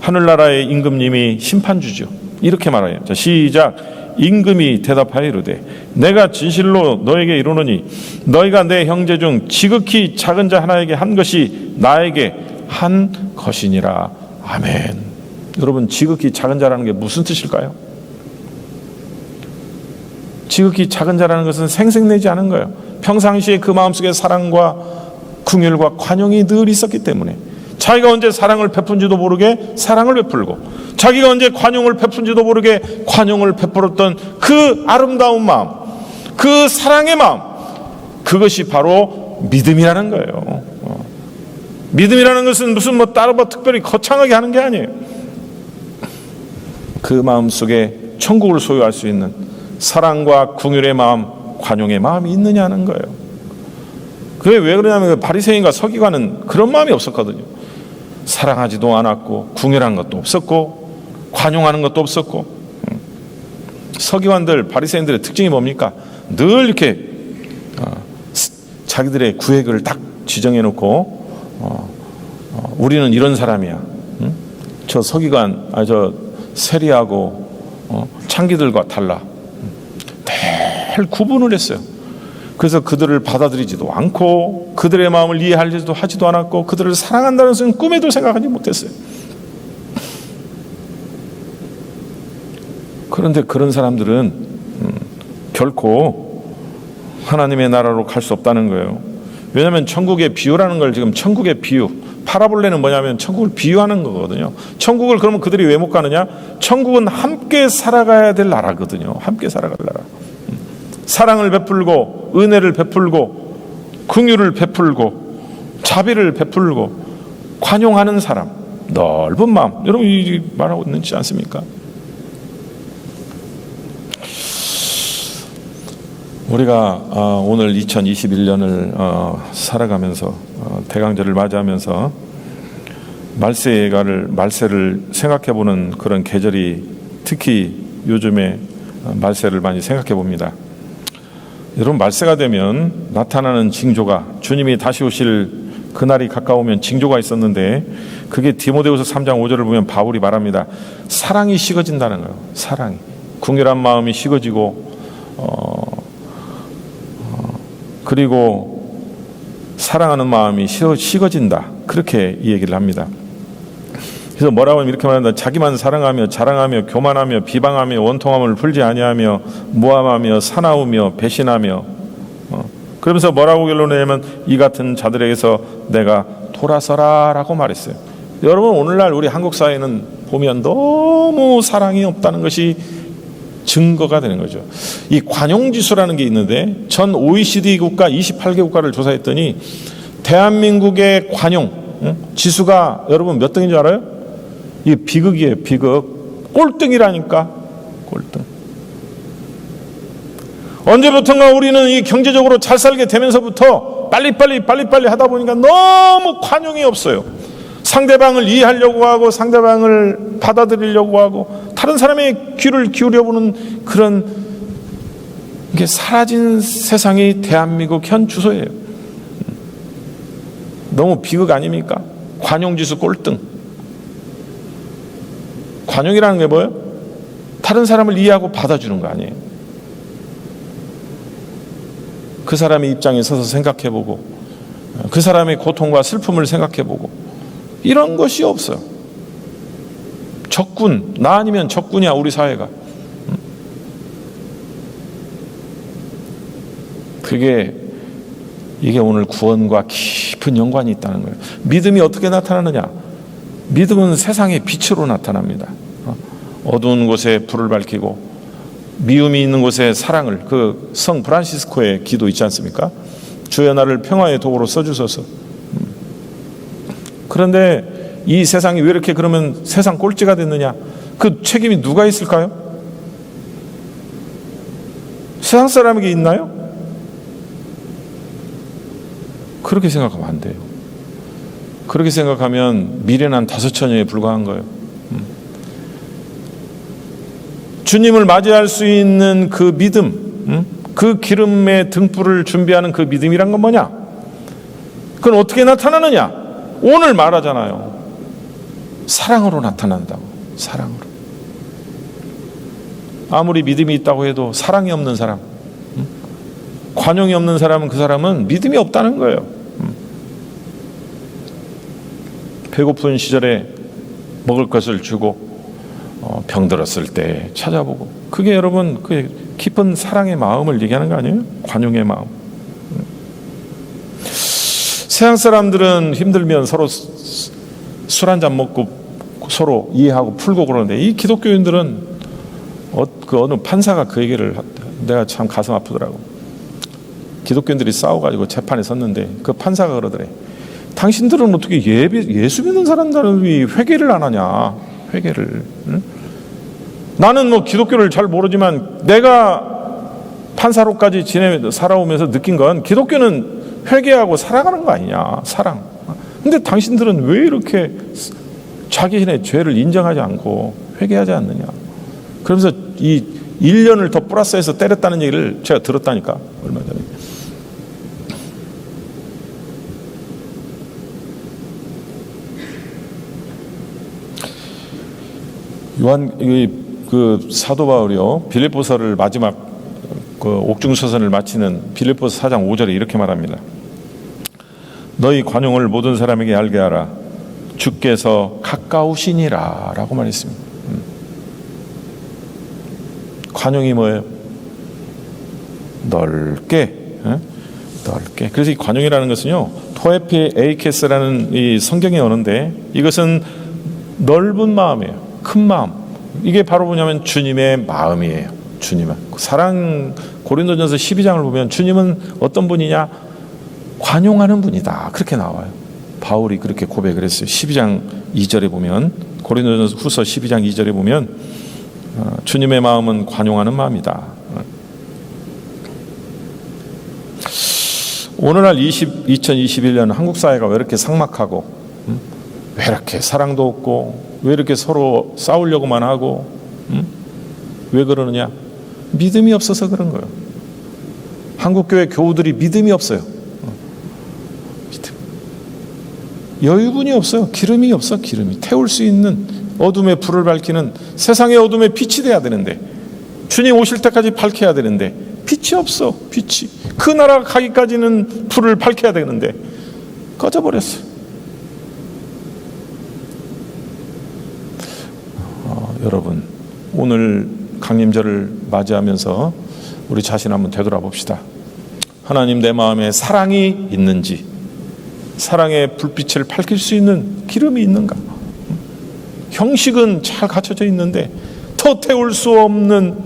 하늘나라의 임금님이 심판주죠. 이렇게 말해요. 자, 시작. 임금이 대답하여 이르되 내가 진실로 너에게 이르노니 너희가 내 형제 중 지극히 작은 자 하나에게 한 것이 나에게 한 것이니라. 아멘. 여러분, 지극히 작은 자라는 게 무슨 뜻일까요? 지극히 작은 자라는 것은 생색내지 않은 거예요. 평상시에 그 마음속에 사랑과 긍휼과 관용이 늘 있었기 때문에 자기가 언제 사랑을 베푼지도 모르게 사랑을 베풀고 자기가 언제 관용을 베푼지도 모르게 관용을 베풀었던 그 아름다운 마음, 그 사랑의 마음, 그것이 바로 믿음이라는 거예요. 믿음이라는 것은 무슨 따로 특별히 거창하게 하는 게 아니에요. 그 마음 속에 천국을 소유할 수 있는 사랑과 긍휼의 마음, 관용의 마음이 있느냐는 거예요. 그게 왜 그러냐면 바리새인과 서기관은 그런 마음이 없었거든요. 사랑하지도 않았고 긍휼한 것도 없었고 관용하는 것도 없었고. 서기관들, 바리새인들의 특징이 뭡니까? 늘 이렇게 자기들의 구획을 딱 지정해 놓고 우리는 이런 사람이야. 저 서기관, 저 세리하고 창기들과 달라. 늘 구분을 했어요. 그래서 그들을 받아들이지도 않고 그들의 마음을 이해하려도 하지도 않았고 그들을 사랑한다는 것은 꿈에도 생각하지 못했어요. 그런데 그런 사람들은 결코 하나님의 나라로 갈 수 없다는 거예요. 왜냐하면 천국의 비유라는 걸, 지금 천국의 비유, 파라볼레는 뭐냐면 천국을 비유하는 거거든요. 천국을 그러면 그들이 왜 못 가느냐? 천국은 함께 살아가야 될 나라거든요. 함께 살아갈 나라. 사랑을 베풀고 은혜를 베풀고 긍휼을 베풀고 자비를 베풀고 관용하는 사람, 넓은 마음. 여러분, 이 말하고 있지 않습니까? 우리가 오늘 2021년을 살아가면서 대강절을 맞이하면서 말세를 생각해보는 그런 계절이, 특히 요즘에 말세를 많이 생각해 봅니다. 여러분, 말세가 되면 나타나는 징조가, 주님이 다시 오실 그날이 가까우면 징조가 있었는데, 그게 디모데후서 3장 5절을 보면 바울이 말합니다. 사랑이 식어진다는 거예요. 사랑이. 궁결한 마음이 식어지고 그리고 사랑하는 마음이 식어진다. 그렇게 이 얘기를 합니다. 그래서 뭐라고 하면 이렇게 말한다. 자기만 사랑하며 자랑하며 교만하며 비방하며 원통함을 풀지 아니하며 모함하며 사나우며 배신하며 그러면서 뭐라고 결론내냐면 이 같은 자들에게서 내가 돌아서라 라고 말했어요. 여러분, 오늘날 우리 한국 사회는 보면 너무 사랑이 없다는 것이 증거가 되는 거죠. 이 관용지수라는 게 있는데 전 OECD 국가 28개 국가를 조사했더니 대한민국의 관용 지수가 여러분 몇 등인 줄 알아요? 이게 비극이에요. 비극. 꼴등이라니까. 꼴등. 언제부턴가 우리는 이 경제적으로 잘 살게 되면서부터 빨리빨리 하다 보니까 너무 관용이 없어요. 상대방을 이해하려고 하고 상대방을 받아들이려고 하고 다른 사람의 귀를 기울여보는 그런 이게 사라진 세상이 대한민국 현 주소예요. 너무 비극 아닙니까? 관용지수 꼴등. 관용이라는 게 뭐예요? 다른 사람을 이해하고 받아주는 거 아니에요. 그 사람의 입장에 서서 생각해보고 그 사람의 고통과 슬픔을 생각해보고 이런 것이 없어요. 적군, 나 아니면 적군이야 우리 사회가. 이게 오늘 구원과 깊은 연관이 있다는 거예요. 믿음이 어떻게 나타나느냐? 믿음은 세상의 빛으로 나타납니다. 어두운 곳에 불을 밝히고 미움이 있는 곳에 사랑을, 그 성 프란시스코의 기도 있지 않습니까? 주여 나를 평화의 도구로 써주소서. 그런데 이 세상이 왜 이렇게 그러면 세상 꼴찌가 됐느냐? 그 책임이 누가 있을까요? 세상 사람에게 있나요? 그렇게 생각하면 안 돼요. 그렇게 생각하면 미련한 5처녀에 불과한 거예요. 주님을 맞이할 수 있는 그 믿음, 그 기름의 등불을 준비하는 그 믿음이란 건 뭐냐? 그건 어떻게 나타나느냐? 오늘 말하잖아요. 사랑으로 나타난다고. 사랑으로. 아무리 믿음이 있다고 해도 사랑이 없는 사람, 관용이 없는 사람은 그 사람은 믿음이 없다는 거예요. 배고픈 시절에 먹을 것을 주고 병들었을 때 찾아보고, 그게 여러분 그 깊은 사랑의 마음을 얘기하는 거 아니에요? 관용의 마음. 세상 사람들은 힘들면 서로 술 한잔 먹고 서로 이해하고 풀고 그러는데, 이 기독교인들은 그 어느 판사가 그 얘기를, 내가 참 가슴 아프더라고. 기독교인들이 싸워가지고 재판에 섰는데 그 판사가 그러더래. 당신들은 어떻게 예수 믿는 사람들이 회개를 안 하냐? 회개를. 응? 나는 뭐 기독교를 잘 모르지만 내가 판사로까지 살아오면서 느낀 건 기독교는 회개하고 살아가는 거 아니냐? 사랑. 근데 당신들은 왜 이렇게 자기의 죄를 인정하지 않고 회개하지 않느냐? 그러면서 이 1년을 더 플러스해서 때렸다는 얘기를 제가 들었다니까, 얼마 전에. 그 사도 바울이요, 빌립보서를 마지막 그 옥중서선을 마치는 빌립보서 4장 5절에 이렇게 말합니다. 너희 관용을 모든 사람에게 알게 하라. 주께서 가까우시니라 라고 말했습니다. 관용이 뭐예요? 넓게. 넓게. 그래서 이 관용이라는 것은요, 토에피 에이케스라는 이 성경의 언어인데, 이것은 넓은 마음이에요. 큰 마음. 이게 바로 뭐냐면 주님의 마음이에요. 주님은 사랑. 고린도전서 12장을 보면 주님은 어떤 분이냐? 관용하는 분이다. 그렇게 나와요. 바울이 그렇게 고백을 했어요. 12장 2절에 보면, 고린도전서 후서 12장 2절에 보면 주님의 마음은 관용하는 마음이다. 오늘날 2021년 한국 사회가 왜 이렇게 삭막하고, 왜 이렇게 사랑도 없고, 왜 이렇게 서로 싸우려고만 하고, 왜 그러느냐? 믿음이 없어서 그런 거예요. 한국교회 교우들이 믿음이 없어요. 여유분이 없어요. 기름이 없어. 기름이 태울 수 있는, 어둠의 불을 밝히는, 세상의 어둠에 빛이 돼야 되는데 주님 오실 때까지 밝혀야 되는데 빛이 없어. 빛이 그 나라가 가기까지는 불을 밝혀야 되는데 꺼져버렸어. 여러분, 오늘 강림절을 맞이하면서 우리 자신 한번 되돌아봅시다. 하나님, 내 마음에 사랑이 있는지, 사랑의 불빛을 밝힐 수 있는 기름이 있는가? 형식은 잘 갖춰져 있는데 더 태울 수 없는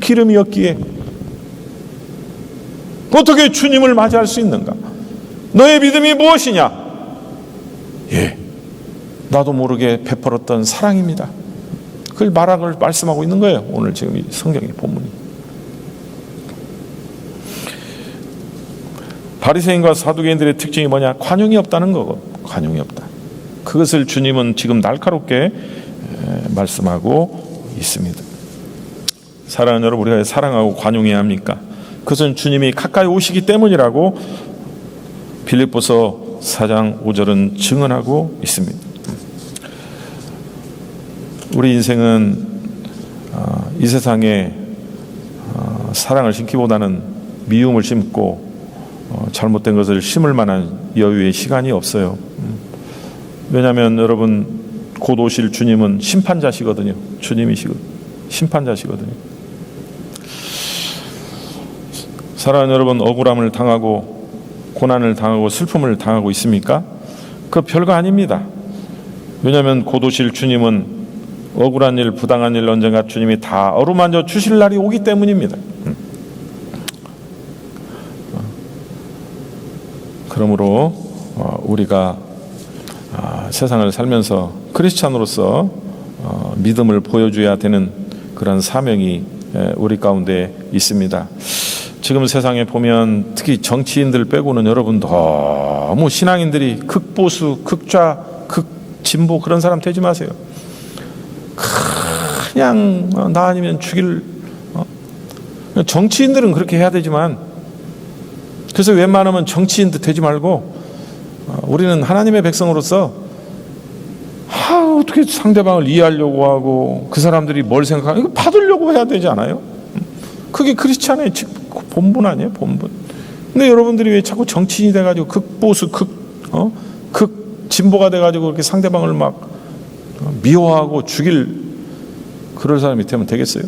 기름이었기에 어떻게 주님을 맞이할 수 있는가? 너의 믿음이 무엇이냐? 예, 나도 모르게 베풀었던 사랑입니다. 그걸 말씀하고 있는 거예요. 오늘 지금 이 성경의 본문이. 바리새인과 사두개인들의 특징이 뭐냐? 관용이 없다는 거고, 관용이 없다. 그것을 주님은 지금 날카롭게 말씀하고 있습니다. 사랑하는 여러분, 우리가 사랑하고 관용해야 합니까? 그것은 주님이 가까이 오시기 때문이라고 빌립보서 4장 5절은 증언하고 있습니다. 우리 인생은 이 세상에 사랑을 심기보다는 미움을 심고 잘못된 것을 심을 만한 여유의 시간이 없어요. 왜냐하면 여러분, 곧 오실 주님은 심판자시거든요. 주님이시거든요. 심판자시거든요. 사랑하는 여러분, 억울함을 당하고 고난을 당하고 슬픔을 당하고 있습니까? 그거 별거 아닙니다. 왜냐하면 곧 오실 주님은 억울한 일, 부당한 일 언젠가 주님이 다 어루만져 주실 날이 오기 때문입니다. 그러므로 우리가 세상을 살면서 크리스찬으로서 믿음을 보여줘야 되는 그런 사명이 우리 가운데 있습니다. 지금 세상에 보면 특히 정치인들 빼고는 여러분 너무 신앙인들이 극보수, 극좌, 극진보 그런 사람 되지 마세요. 그냥 나 아니면 죽일 정치인들은 그렇게 해야 되지만, 그래서 웬만하면 정치인도 되지 말고 우리는 하나님의 백성으로서 어떻게 상대방을 이해하려고 하고 그 사람들이 뭘 생각하고 이거 받으려고 해야 되지 않아요? 그게 크리스찬의 본분 아니에요? 본분. 근데 여러분들이 왜 자꾸 정치인이 돼가지고 극보수, 극진보가 돼가지고 그렇게 상대방을 막 미워하고 죽일 그럴 사람이 되면 되겠어요?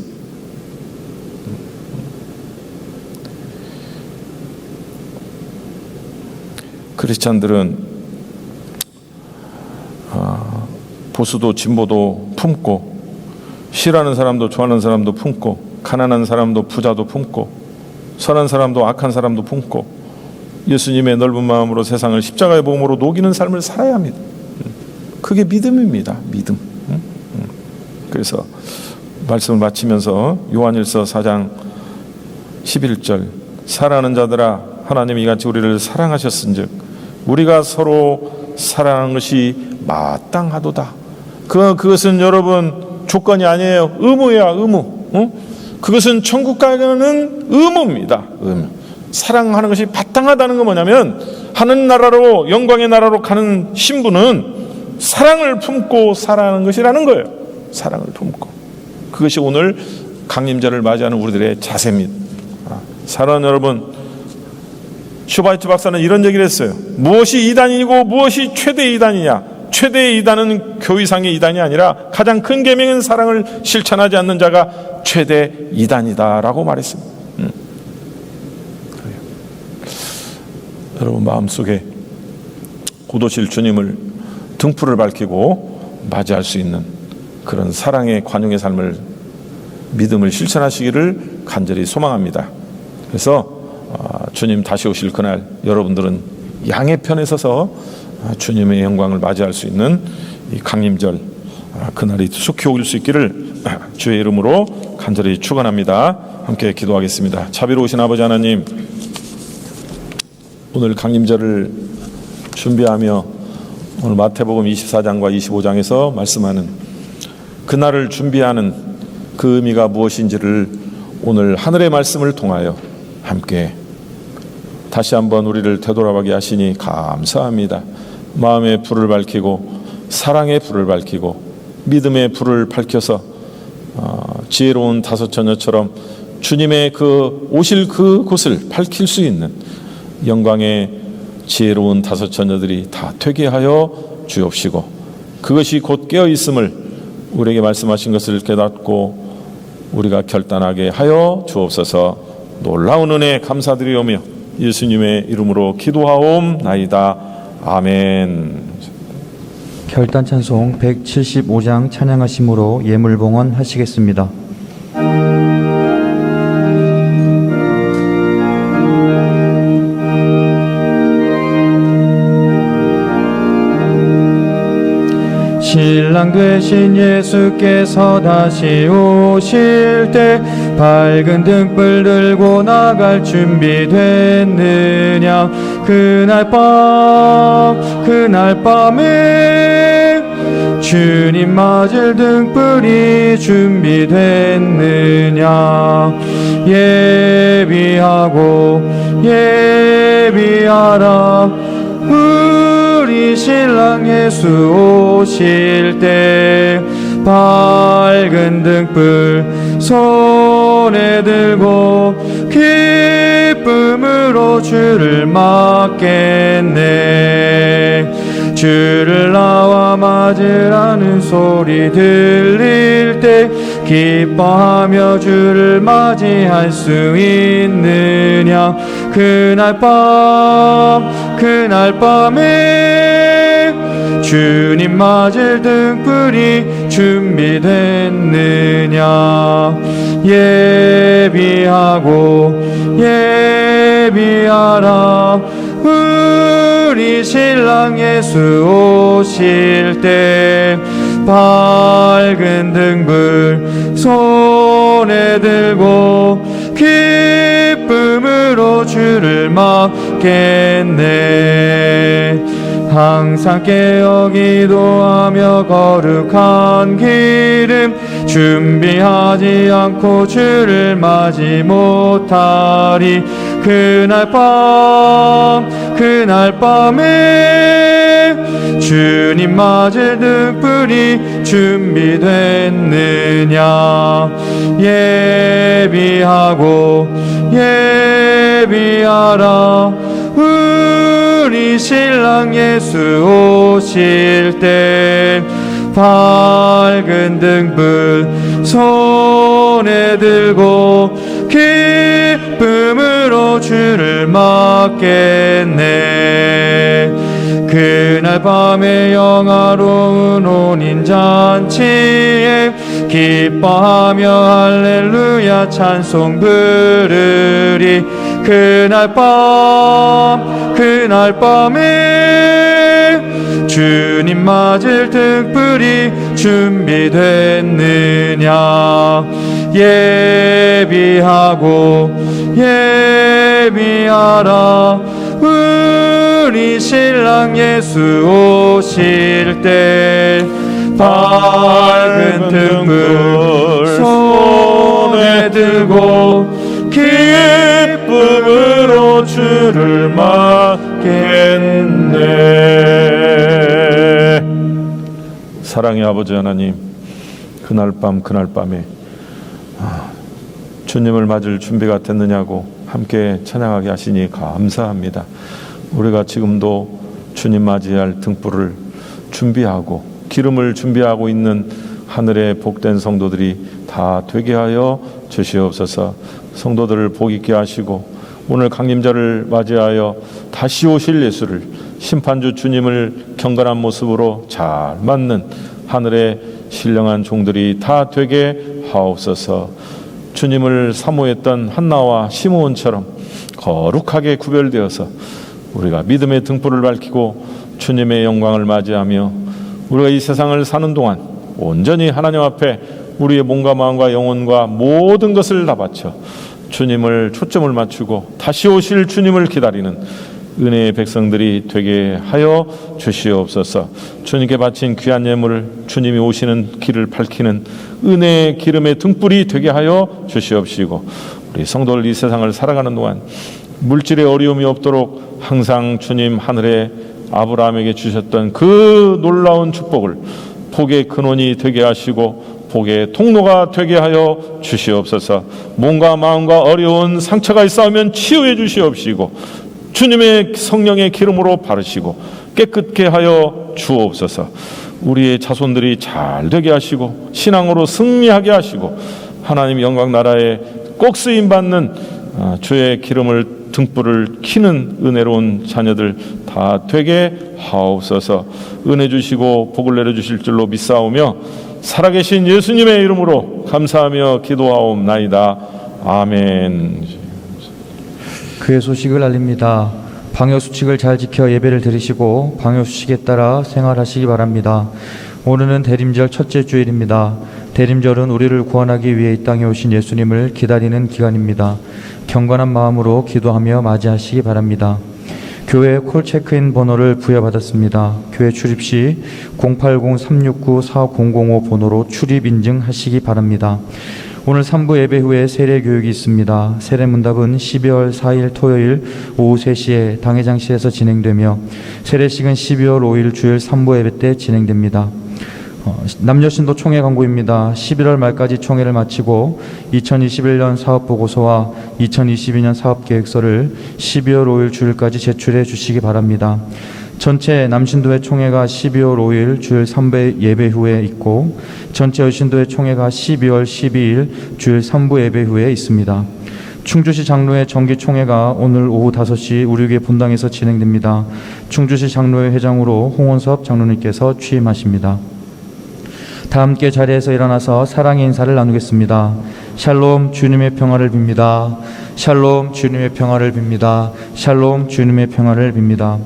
크리스찬들은 보수도 진보도 품고, 싫어하는 사람도 좋아하는 사람도 품고, 가난한 사람도 부자도 품고, 선한 사람도 악한 사람도 품고, 예수님의 넓은 마음으로 세상을 십자가의 복음으로 녹이는 삶을 살아야 합니다. 그게 믿음입니다. 믿음. 그래서 말씀을 마치면서 요한일서 4장 11절, 사랑하는 자들아, 하나님이 이같이 우리를 사랑하셨은즉 우리가 서로 사랑하는 것이 마땅하도다. 그것은 여러분 조건이 아니에요. 의무야, 의무. 그것은 천국 가는 의무입니다. 의무. 사랑하는 것이 마땅하다는 건 뭐냐면, 하는 나라로, 영광의 나라로 가는 신부는 사랑을 품고 살아가는 것이라는 거예요. 사랑을 품고. 그것이 오늘 강림절을 맞이하는 우리들의 자세입니다. 사랑하는 여러분, 슈바이트 박사는 이런 얘기를 했어요. 무엇이 이단이고 무엇이 최대 이단이냐? 최대의 이단은 교의상의 이단이 아니라 가장 큰 계명인 사랑을 실천하지 않는 자가 최대 이단이다라고 말했습니다. 여러분 마음속에 곧 오실 주님을 등불을 밝히고 맞이할 수 있는 그런 사랑의 관용의 삶을, 믿음을 실천하시기를 간절히 소망합니다. 그래서 주님 다시 오실 그날 여러분들은 양의 편에 서서 주님의 영광을 맞이할 수 있는 이 강림절, 그날이 속히 오길 수 있기를 주의 이름으로 간절히 축원합니다. 함께 기도하겠습니다. 자비로우신 아버지 하나님, 오늘 강림절을 준비하며 오늘 마태복음 24장과 25장에서 말씀하는 그날을 준비하는 그 의미가 무엇인지를 오늘 하늘의 말씀을 통하여 함께 다시 한번 우리를 되돌아가게 하시니 감사합니다. 마음의 불을 밝히고 사랑의 불을 밝히고 믿음의 불을 밝혀서 지혜로운 다섯 처녀처럼 주님의 그 오실 그곳을 밝힐 수 있는 영광의 지혜로운 다섯 처녀들이 다 되게 하여 주옵시고, 그것이 곧 깨어 있음을 우리에게 말씀하신 것을 깨닫고 우리가 결단하게 하여 주옵소서. 놀라운 은혜 감사드리오며 예수님의 이름으로 기도하옵나이다. 아멘. 결단 찬송 175장 찬양하심으로 예물봉헌 하시겠습니다. 신랑 되신 예수께서 다시 오실 때 밝은 등불 들고 나갈 준비 됐느냐. 그날 밤에 주님 맞을 등불이 준비됐느냐. 예비하라. 우리 신랑 예수 오실 때 밝은 등불 손에 들고 기쁨으로 주를 맞겠네. 주를 나와 맞으라는 소리 들릴 때 기뻐하며 주를 맞이할 수 있느냐. 그날 밤에 주님 맞을 등불이 준비됐느냐. 예비하라. 우리 신랑 예수 오실 때 밝은 등불 손에 들고 기쁨으로 주를 맞겠네. 항상 깨어 기도하며 거룩한 기름 준비하지 않고 주를 맞이 못하리. 그날 밤에 주님 맞을 등불이 준비됐느냐. 예비하라. 우리 신랑 예수 오실 때 밝은 등불 손에 들고 기쁨으로 주를 맞겠네. 그날 밤에 영화로운 혼인잔치에 기뻐하며 할렐루야 찬송 부르리. 그날 밤에 주님 맞을 등불이 준비됐느냐. 예비하라. 우리 신랑 예수 오실 때 밝은 등불 손에 들고 기쁨으로 주를 맞겠네. 사랑의 아버지 하나님, 그날 밤에 주님을 맞을 준비가 됐느냐고 함께 찬양하게 하시니 감사합니다. 우리가 지금도 주님 맞이할 등불을 준비하고 기름을 준비하고 있는 하늘의 복된 성도들이 다 되게 하여 주시옵소서. 성도들을 복 있게 하시고 오늘 강림절을 맞이하여 다시 오실 예수를, 심판주 주님을 경건한 모습으로 잘 맞는 하늘의 신령한 종들이 다 되게 하옵소서. 주님을 사모했던 한나와 시므온처럼 거룩하게 구별되어서 우리가 믿음의 등불을 밝히고 주님의 영광을 맞이하며 우리가 이 세상을 사는 동안 온전히 하나님 앞에 우리의 몸과 마음과 영혼과 모든 것을 다 바쳐 주님을 초점을 맞추고 다시 오실 주님을 기다리는 은혜의 백성들이 되게 하여 주시옵소서. 주님께 바친 귀한 예물을 주님이 오시는 길을 밝히는 은혜의 기름의 등불이 되게 하여 주시옵시고, 우리 성도들 이 세상을 살아가는 동안 물질의 어려움이 없도록 항상 주님 하늘에 아브라함에게 주셨던 그 놀라운 축복을 복의 근원이 되게 하시고 복의 통로가 되게 하여 주시옵소서. 몸과 마음과 어려운 상처가 있사오면 치유해 주시옵시고 주님의 성령의 기름으로 바르시고 깨끗게 하여 주옵소서. 우리의 자손들이 잘 되게 하시고 신앙으로 승리하게 하시고 하나님 영광 나라에 꼭 쓰임 받는 주의 기름을 등불을 켜는 은혜로운 자녀들 다 되게 하옵소서. 은혜 주시고 복을 내려주실 줄로 믿사오며 살아계신 예수님의 이름으로 감사하며 기도하옵나이다. 아멘. 그의 소식을 알립니다. 방역수칙을 잘 지켜 예배를 드리시고 방역수칙에 따라 생활하시기 바랍니다. 오늘은 대림절 첫째 주일입니다. 대림절은 우리를 구원하기 위해 이 땅에 오신 예수님을 기다리는 기간입니다. 경건한 마음으로 기도하며 맞이하시기 바랍니다. 교회 콜 체크인 번호를 부여받았습니다. 교회 출입 시 080-369-4005 번호로 출입 인증하시기 바랍니다. 오늘 3부 예배 후에 세례 교육이 있습니다. 세례 문답은 12월 4일 토요일 오후 3시에 당회장실에서 진행되며 세례식은 12월 5일 주일 3부 예배 때 진행됩니다. 남녀신도 총회 광고입니다. 11월 말까지 총회를 마치고 2021년 사업보고서와 2022년 사업계획서를 12월 5일 주일까지 제출해 주시기 바랍니다. 전체 남신도회 총회가 12월 5일 주일 3부 예배 후에 있고 전체 여신도회 총회가 12월 12일 주일 3부 예배 후에 있습니다. 충주시 장로회 정기총회가 오늘 오후 5시 우리교회 본당에서 진행됩니다. 충주시 장로회 회장으로 홍원섭 장로님께서 취임하십니다. 다 함께 자리에서 일어나서 사랑의 인사를 나누겠습니다. 샬롬 주님의 평화를 빕니다. 샬롬 주님의 평화를 빕니다. 샬롬 주님의 평화를 빕니다.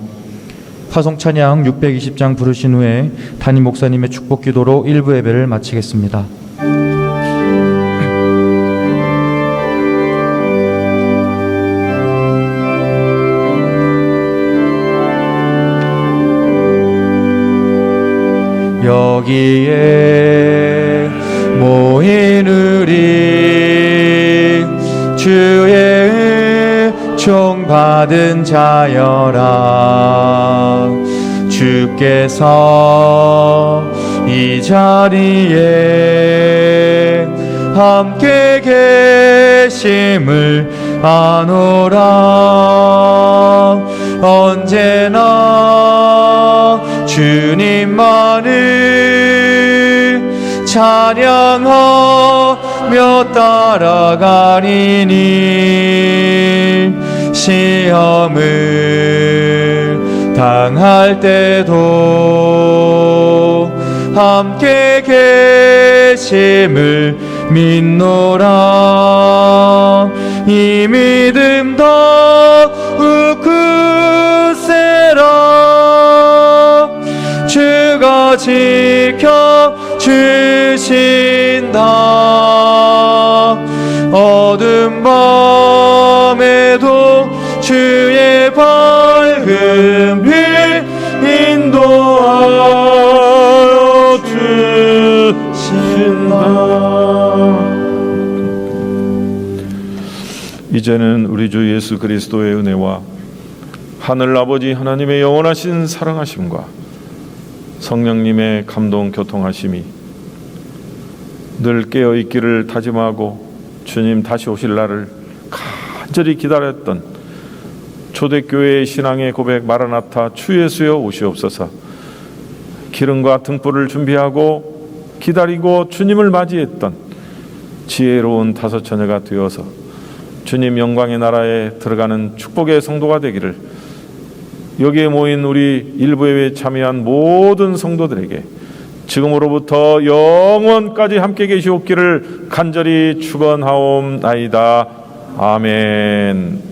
화성 찬양 620장 부르신 후에 담임 목사님의 축복 기도로 1부 예배를 마치겠습니다. 여기에 모인 우리 주의 종받은 자여라. 주께서 이 자리에 함께 계심을 아노라. 언제나 주님만을 찬양하며 따라가리니 시험을 당할 때도 함께 계심을 믿노라. 이 믿음 더욱 굳세라. 주가 지켜주신다. 어둠 밤에도 주의 밝은 빛 인도하여 주신다. 이제는 우리 주 예수 그리스도의 은혜와 하늘 아버지 하나님의 영원하신 사랑하심과 성령님의 감동 교통하심이 늘 깨어있기를 다짐하고 주님 다시 오실 날을 간절히 기다렸던 초대교회의 신앙의 고백 마라나타 주 예수여 오시옵소서. 기름과 등불을 준비하고 기다리고 주님을 맞이했던 지혜로운 다섯 처녀가 되어서 주님 영광의 나라에 들어가는 축복의 성도가 되기를 여기에 모인 우리 일부 예배에 참여한 모든 성도들에게 지금으로부터 영원까지 함께 계시옵기를 간절히 축원하옵나이다. 아멘.